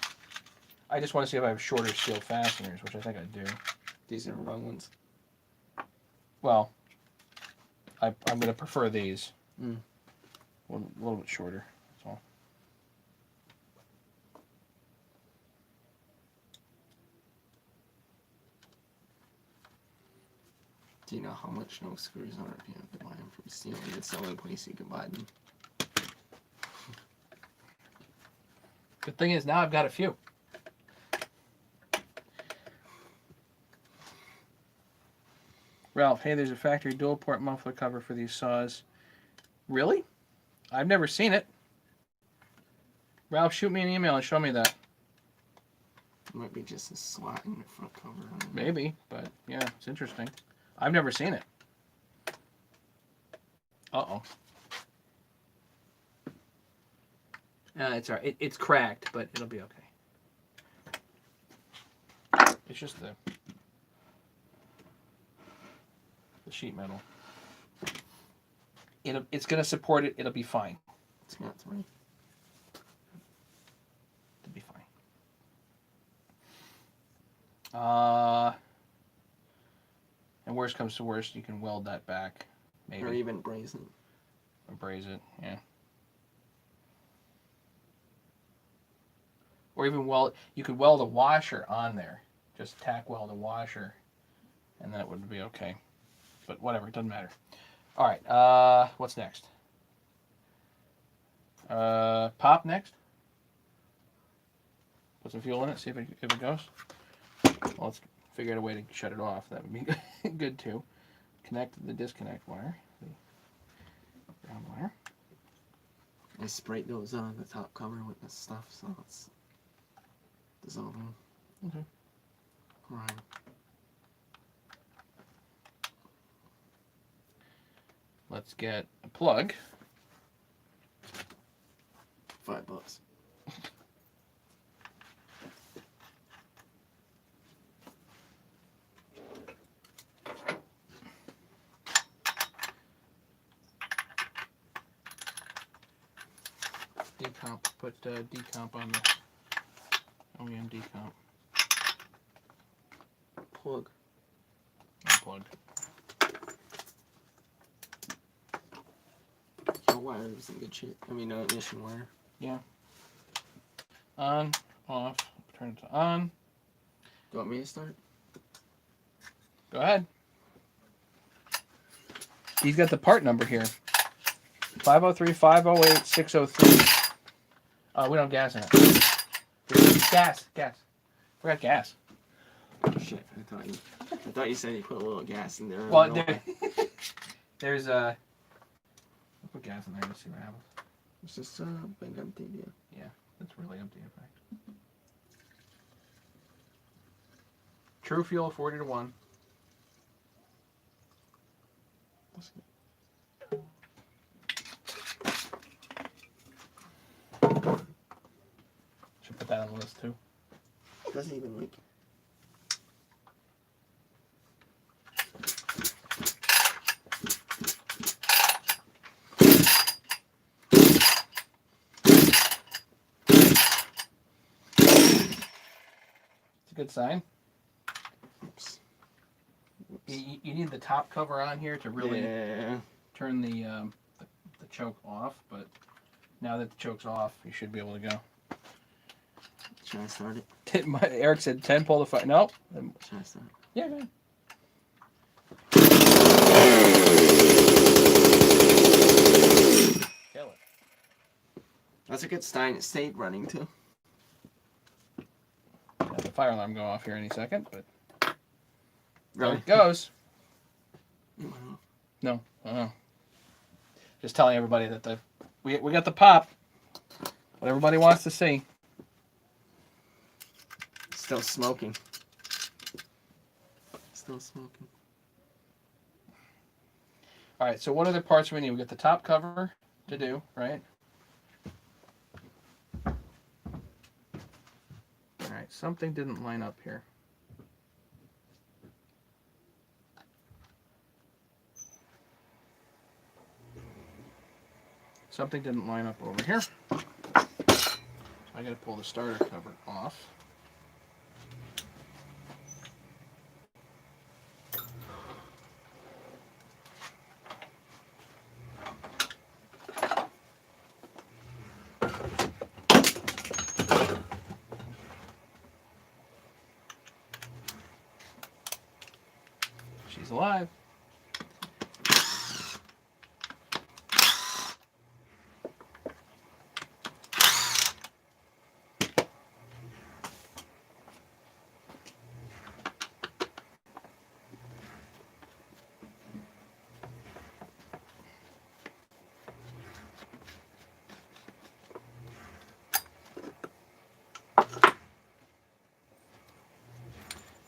I just want to see if I have shorter steel fasteners, which I think I do. These are the wrong ones. Well, I'm going to prefer these. Mm. A little bit shorter. That's all. Do you know how much no screws are if you have to buy them from Steel? And it's the only place you can buy them. Good thing is now I've got a few. Ralph, hey, there's a factory dual port muffler cover for these saws. Really? I've never seen it. Ralph, shoot me an email and show me that. It might be just a slot in the front cover. I don't know. Maybe, but yeah, it's interesting. I've never seen it. Uh-oh. It's all right. It's cracked, but it'll be okay. It's just the sheet metal. It's going to support it. It'll be fine. It's got three. It'll be fine. And worst comes to worst, you can weld that back. Maybe. Or even braze it. Or braze it, yeah. Or even weld, you could weld a washer on there. Just tack weld a washer, and that would be okay. But whatever, it doesn't matter. All right, what's next? Pop next. Put some fuel in it, see if it goes. Well, let's figure out a way to shut it off. That would be good too. Connect the disconnect wire, the ground wire. I sprayed those on the top cover with this stuff, so it's dissolving. Okay. Right. Let's get a plug. $5. Decomp. Put decomp on the OEM decomp. Plug. Unplugged. Your wire is in good shape. I mean, no ignition wire. Yeah. On, off. Turn it to on. Do you want me to start? Go ahead. He's got the part number here. 503-508-603. We don't have gas in it. Gas. Forgot gas. Oh shit! I thought you said you put a little gas in there. Well, there's a. Put gas in there to see what happens. It's just big empty, yeah. It's really empty, in fact. True fuel 40 to 1. That's good. Should put that on the list too. Doesn't even leak. It's a good sign. Oops. You need the top cover on here to really Yeah. turn the choke off, but now that the choke's off, you should be able to go. Should I start it? Eric said 10 pull the fire. Nope. Should I start it? Yeah, go ahead. Kill it. That's a good sign. It stayed running too. Have the fire alarm go off here any second, but there Really? it goes. Mhm. No. Just telling everybody that we got the pop. What everybody wants to see. Still smoking. Still smoking. All right. So what other parts we need? We got the top cover to do, right? All right. Something didn't line up here. Something didn't line up over here. So I got to pull the starter cover off. She's alive.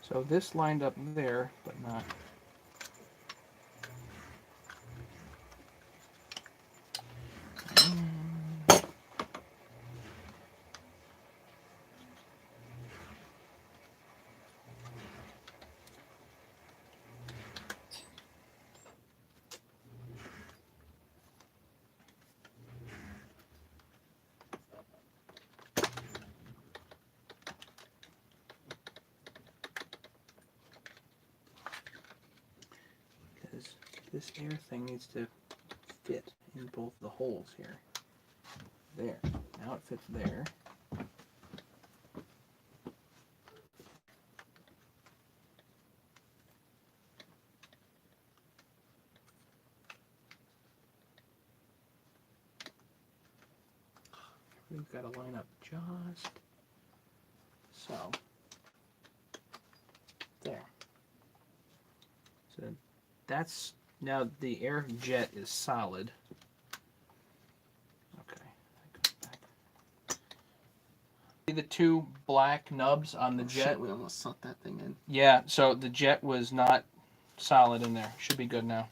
So this lined up there, but not. Because this air thing needs to fit in both the holes here. There. Now it fits there. We've got to line up just so. There. So that's now the air jet is solid. Okay. See the two black nubs on the Oh, jet? shit, we almost sucked that thing in. Yeah, so the jet was not solid in there. Should be good now.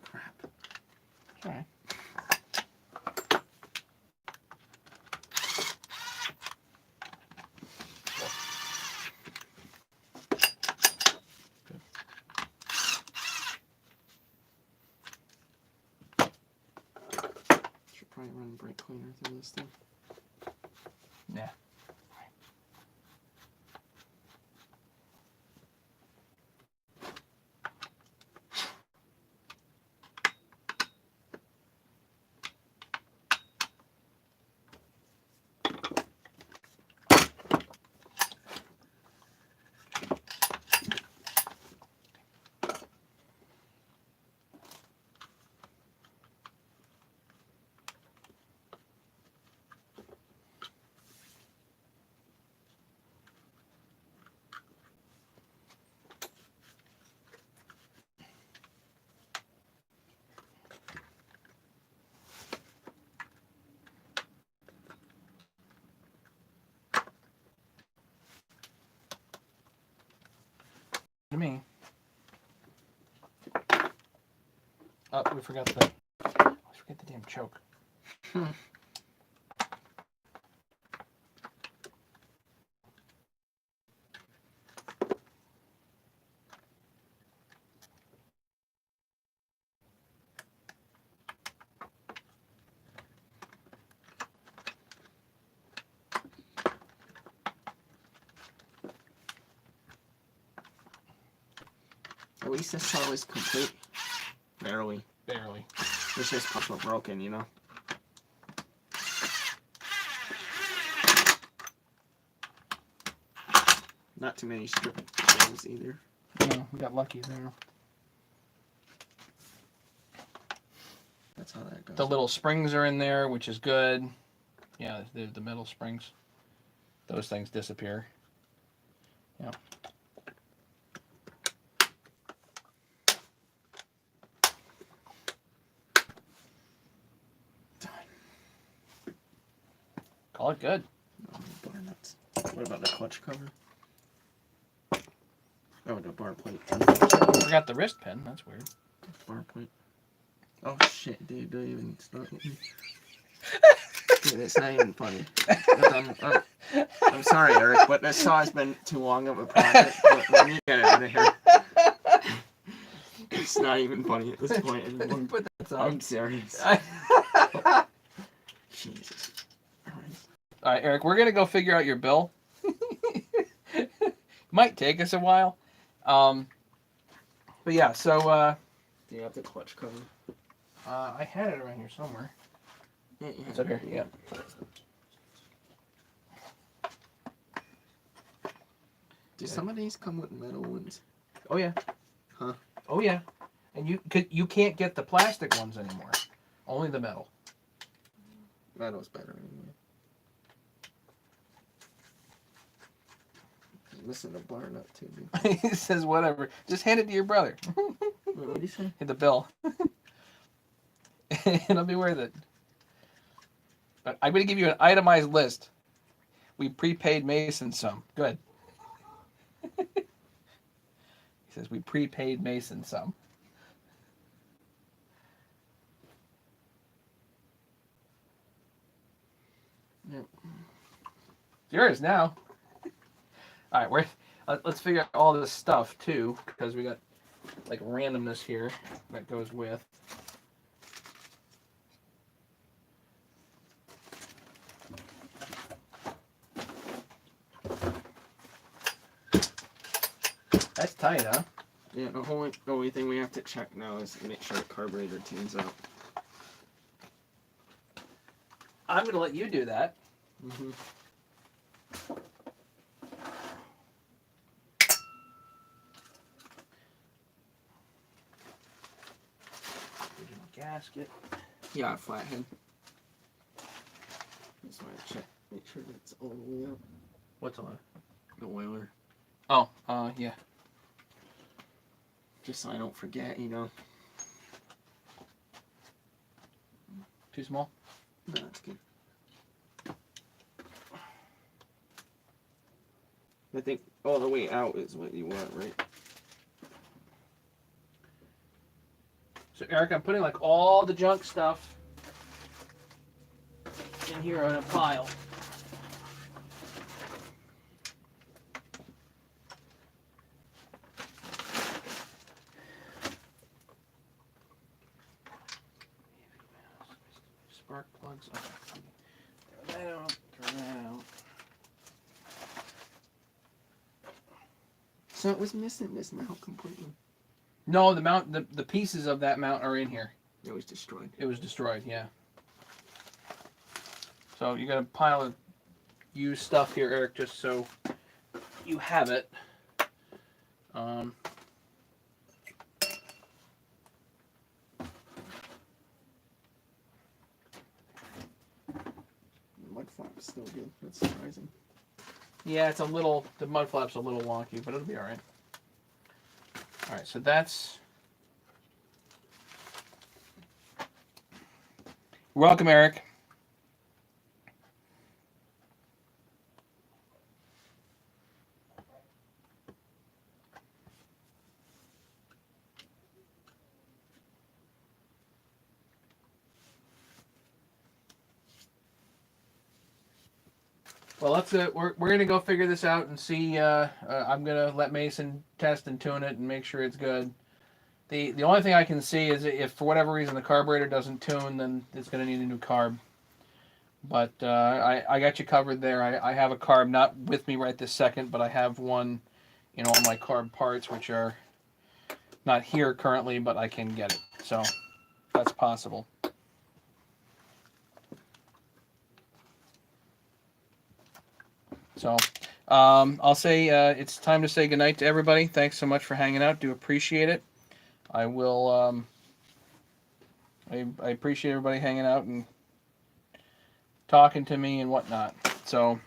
Crap. All right. through this thing. Yeah. To me. Oh, we forgot the damn choke. At least this saw is complete. Barely. Barely. It's just couple broken, you know. Not too many strip holes either. No, we got lucky there. That's how that goes. The little springs are in there, which is good. Yeah, the metal springs. Those things disappear. Yeah. Call it good. Bar nuts. What about the clutch cover? Oh, the bar plate. We forgot the wrist pin. That's weird. Bar plate. Oh shit, dude! Don't even start with me. Dude, it's not even funny. I'm sorry, Eric, but this saw has been too long of a project. Let me get it out of here. It's not even funny at this point anymore. Put that on. I'm serious. Jesus. All right, Eric, we're going to go figure out your bill. Might take us a while. But yeah, so... Do you have the clutch cover? I had it around here somewhere. Yeah, It's up here, yeah. Do some of these come with metal ones? Oh, yeah. Huh? Oh, yeah. And you can't get the plastic ones anymore. Only the metal. Metal's better anyway. Missing a bar nut too, dude. He says, whatever. Just hand it to your brother. What did he say? The bill. It'll be worth it. But I'm going to give you an itemized list. We prepaid Mason some. Good. He says, we prepaid Mason some. Yep. It's yours now. All right, let's figure out all this stuff too, because we got like randomness here that goes with. That's tight, huh? Yeah, the only thing we have to check now is make sure the carburetor tunes out. I'm going to let you do that. Mm-hmm. Gasket. Yeah, flathead. Just want to check, make sure it's all the way up. What's on? The oiler. Oh, yeah. Just so I don't forget, you know. Too small? No, that's good. I think all the way out is what you want, right? So Eric, I'm putting like all the junk stuff in here in a pile. Spark plugs. Okay. So it was missing this mount completely. No, the mount, the pieces of that mount are in here. It was destroyed. It was destroyed, yeah. So you got a pile of used stuff here, Eric, just so you have it. The mud flap is still good. That's surprising. Yeah, it's a little, the mud flap's a little wonky, but it'll be alright. Alright, so that's... Welcome, Eric. Well, let's we're gonna go figure this out and see. I'm gonna let Mason test and tune it and make sure it's good. The only thing I can see is if for whatever reason the carburetor doesn't tune, then it's gonna need a new carb. But I got you covered there. I have a carb not with me right this second, but I have one in all my carb parts, which are not here currently, but I can get it. So that's possible. So I'll say it's time to say goodnight to everybody. Thanks so much for hanging out. Do appreciate it. I will. I appreciate everybody hanging out and talking to me and whatnot. So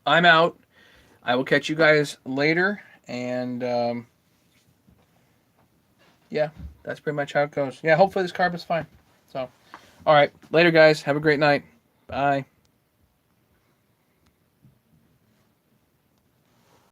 I'm out. I will catch you guys later. And yeah, that's pretty much how it goes. Yeah, hopefully this carb is fine. So, all right. Later, guys. Have a great night. Bye.